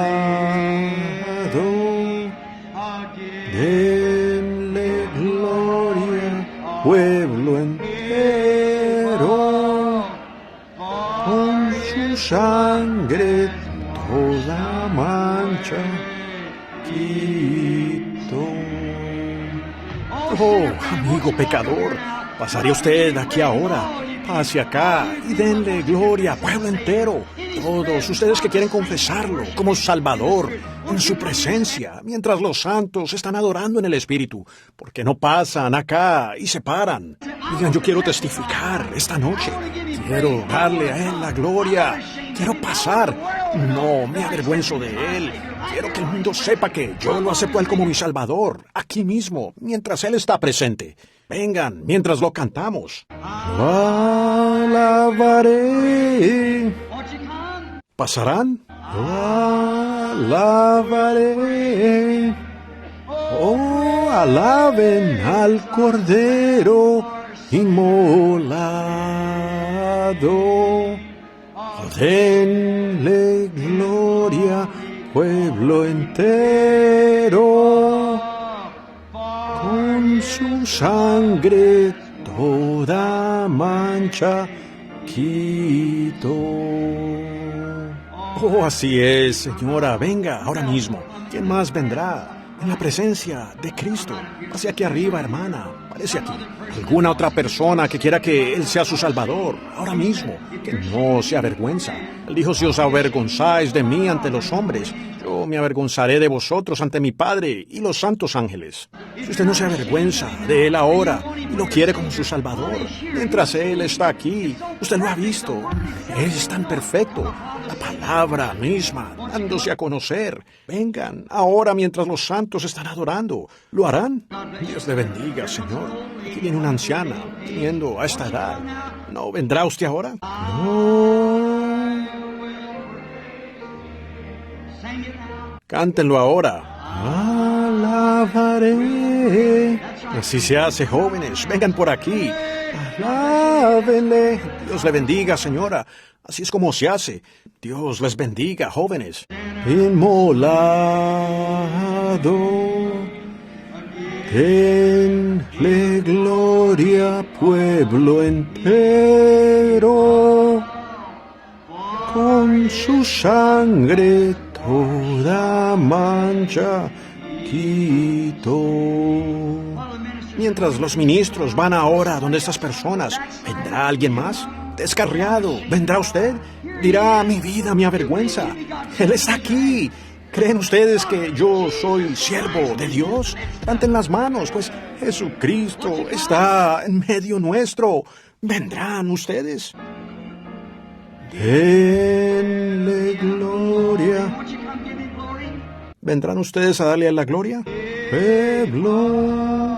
Denle gloria, pueblo entero, con su sangre toda mancha quitó. Oh, amigo pecador, ¿pasaría usted aquí ahora? Hacia acá y denle gloria, pueblo entero. Todos ustedes que quieren confesarlo como Salvador en su presencia, mientras los santos están adorando en el Espíritu, porque no pasan acá y se paran. Digan, yo quiero testificar esta noche. Quiero darle a Él la gloria. Quiero pasar. No me avergüenzo de Él. Quiero que el mundo sepa que yo lo acepto a Él como mi Salvador, aquí mismo, mientras Él está presente. Vengan, mientras lo cantamos. Lo alabaré. ¿Pasarán? Lo alabaré. Oh, alaben al Cordero inmolado. Denle gloria, pueblo entero, con su sangre toda mancha quitó. Oh, así es, señora. Venga, ahora mismo. ¿Quién más vendrá? En la presencia de Cristo. Pase aquí arriba, hermana. Parece aquí. ¿Alguna otra persona que quiera que Él sea su Salvador? Ahora mismo. Que no se avergüenza. Él dijo, si os avergonzáis de mí ante los hombres, yo me avergonzaré de vosotros ante mi Padre y los santos ángeles. Si usted no se avergüenza de Él ahora y lo quiere como su Salvador, mientras Él está aquí, usted lo ha visto. Él es tan perfecto. La palabra misma, dándose a conocer. Vengan, ahora mientras los santos están adorando. ¿Lo harán? Dios le bendiga, Señor. Aquí viene una anciana, teniendo a esta edad. ¿No vendrá usted ahora? No. Cántenlo ahora. Alabaré. Así se hace, jóvenes. Vengan por aquí. Alábenle. Dios le bendiga, señora. Así es como se hace. Dios les bendiga, jóvenes. Inmolado. Denle gloria, pueblo entero. Con su sangre toda mancha quitó. Mientras los ministros van ahora donde estas personas, ¿vendrá alguien más? Descarriado, ¿vendrá usted? Dirá, mi vida me avergüenza. Él está aquí. ¿Creen ustedes que yo soy siervo de Dios? Levanten las manos, pues Jesucristo está en medio nuestro. ¿Vendrán ustedes? Denle gloria. ¿Vendrán ustedes a darle la gloria? Pueblo,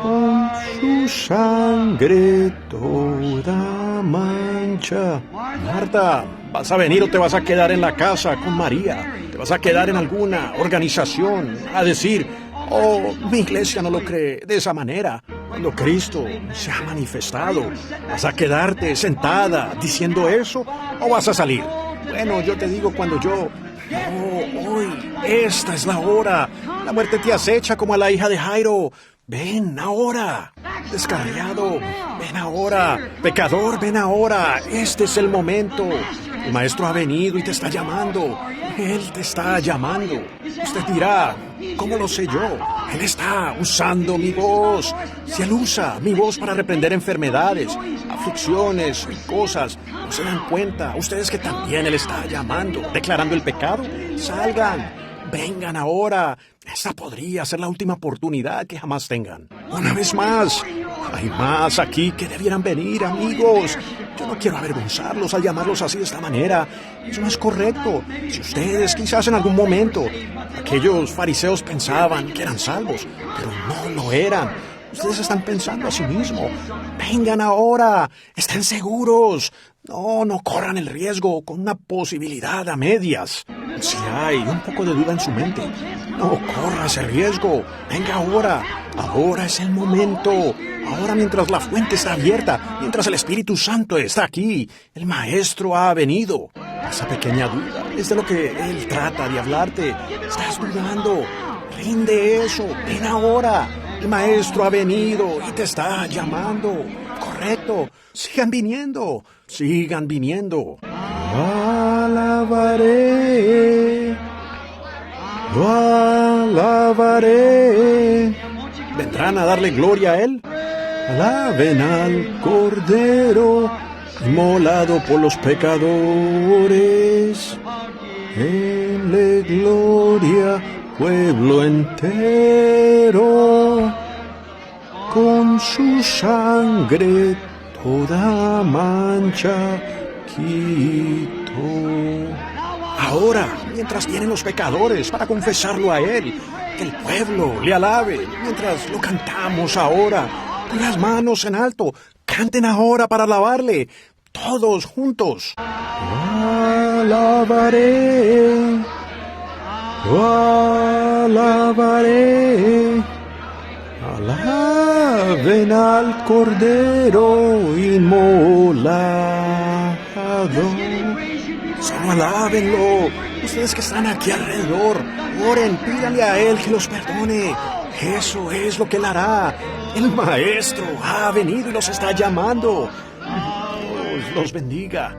con su sangre toda mancha. Marta, ¿vas a venir o te vas a quedar en la casa con María? ¿Te vas a quedar en alguna organización a decir, oh, mi iglesia no lo cree de esa manera? Cuando Cristo se ha manifestado, ¿vas a quedarte sentada diciendo eso o vas a salir? Bueno, yo te digo, cuando yo No, hoy, esta es la hora. La muerte te acecha como a la hija de Jairo. Ven ahora. Descarriado, ven ahora. Pecador, ven ahora. Este es el momento. El maestro ha venido y te está llamando. Él te está llamando. Usted dirá, ¿cómo lo sé yo? Él está usando mi voz. Si Él usa mi voz para reprender enfermedades, aflicciones y cosas, ¿no se dan cuenta? Ustedes que también Él está llamando, declarando el pecado. Salgan, vengan ahora. Esta podría ser la última oportunidad que jamás tengan. Una vez más. Hay más aquí que debieran venir, amigos. Yo no quiero avergonzarlos al llamarlos así de esta manera. Eso no es correcto. Si ustedes quizás en algún momento, aquellos fariseos pensaban que eran salvos, pero no lo eran. Ustedes están pensando a sí mismo. Vengan ahora. Estén seguros. No corran el riesgo con una posibilidad a medias. Si hay un poco de duda en su mente, no corra ese riesgo. Venga ahora. Ahora es el momento. Ahora mientras la fuente está abierta, mientras el Espíritu Santo está aquí, el Maestro ha venido. Esa pequeña duda es de lo que Él trata de hablarte. Estás dudando. Rinde eso. Ven ahora. El Maestro ha venido y te está llamando. Correcto. Sigan viniendo. Sigan viniendo. Alabaré. Lo alabaré. ¿Vendrán a darle gloria a Él? Alaben al Cordero, inmolado por los pecadores. Denle gloria, pueblo entero. Con su sangre toda mancha quitó. Ahora, mientras vienen los pecadores para confesarlo a Él, que el pueblo le alabe, mientras lo cantamos ahora, con las manos en alto, canten ahora para alabarle, todos juntos. Alabaré, alabaré, alaben al Cordero inmolado. Solo alábenlo. Ustedes que están aquí alrededor, oren, pídanle a Él que los perdone. Eso es lo que Él hará. El Maestro ha venido y los está llamando. Dios los bendiga.